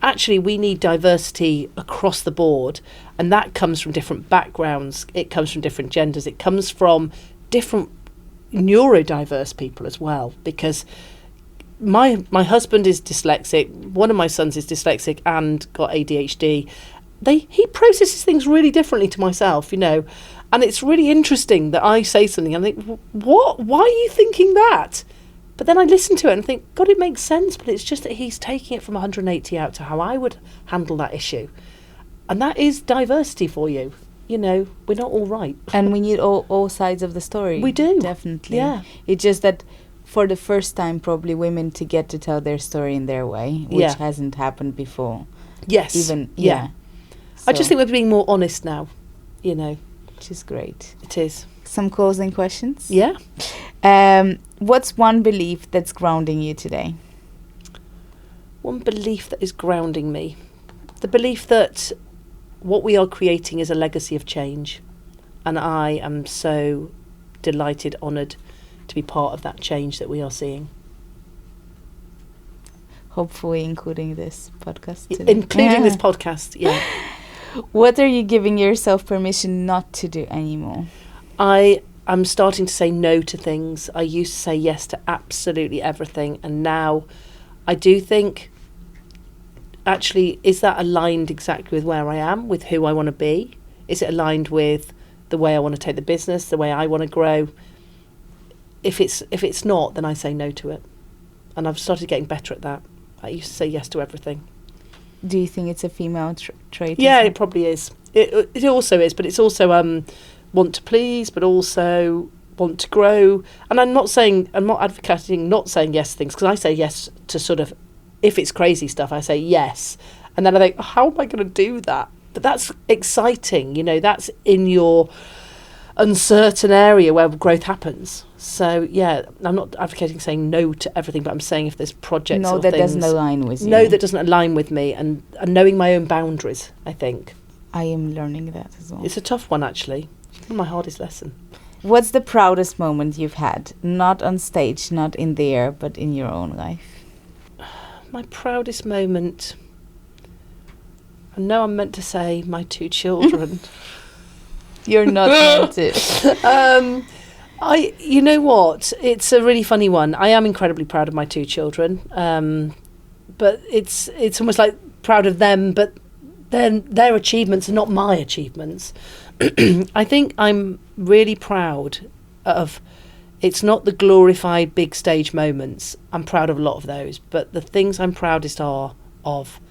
Actually, we need diversity across the board. And that comes from different backgrounds. It comes from different genders. It comes from different neurodiverse people as well. Because my husband is dyslexic. One of my sons is dyslexic and got ADHD. He processes things really differently to myself, you know, and it's really interesting that I say something and I think, what? Why are you thinking that? But then I listen to it and think, God, it makes sense, but it's just that he's taking it from 180 out to how I would handle that issue. And that is diversity for you. You know, we're not all right. And we need all sides of the story. We do. Definitely. Yeah. It's just that for the first time, probably women to get to tell their story in their way, which hasn't happened before. Yes. So I just think we're being more honest now, you know. Which is great. It is. Some closing questions? Yeah. What's one belief that's grounding you today? One belief that is grounding me. The belief that what we are creating is a legacy of change. And I am so delighted, honoured to be part of that change that we are seeing. Hopefully including this podcast today. Including this podcast, yeah. What are you giving yourself permission not to do anymore? I'm starting to say no to things. I used to say yes to absolutely everything, and now I do think, actually, is that aligned exactly with where I am, with who I want to be? Is it aligned with the way I want to take the business, the way I want to grow? If it's not, then I say no to it. And I've started getting better at that. I used to say yes to everything. Do you think it's a female trait? Yeah, it probably is. It also is, but it's also want to please, but also want to grow. And I'm not advocating not saying yes to things, because I say yes to sort of, if it's crazy stuff, I say yes. And then I think, how am I going to do that? But that's exciting, that's in your uncertain area where growth happens. So, yeah, I'm not advocating saying no to everything, but I'm saying if there's projects or that things... doesn't align with you. No, that doesn't align with me, and knowing my own boundaries, I think. I am learning that as well. It's a tough one, actually. It's my hardest lesson. What's the proudest moment you've had? Not on stage, not in the air, but in your own life. My proudest moment... I know I'm meant to say my 2 children. You're not meant to. You know what? It's a really funny one. I am incredibly proud of my 2 children. But it's almost like proud of them, but then their achievements are not my achievements. I think I'm really proud of, it's not the glorified big stage moments. I'm proud of a lot of those, but the things I'm proudest of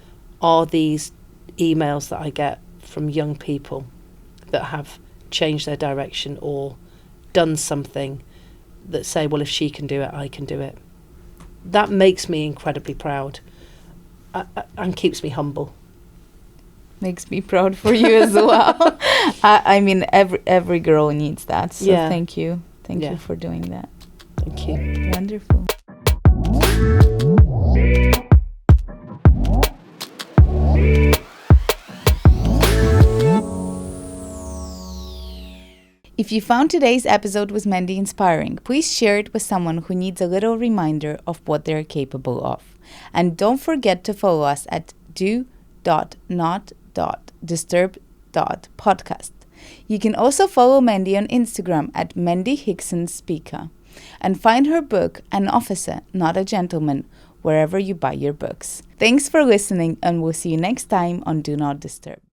are these emails that I get from young people that have changed their direction or done something that say, well, if she can do it, I can do it. That makes me incredibly proud and keeps me humble. Makes me proud for you as well. I mean, every girl needs that. So thank you. Thank you for doing that. Thank you. Wonderful. If you found today's episode with Mandy inspiring, please share it with someone who needs a little reminder of what they're capable of. And don't forget to follow us at do.not.disturb.podcast. You can also follow Mandy on Instagram at Mandy Hickson Speaker. And find her book, An Officer, Not a Gentleman, wherever you buy your books. Thanks for listening, and we'll see you next time on Do Not Disturb.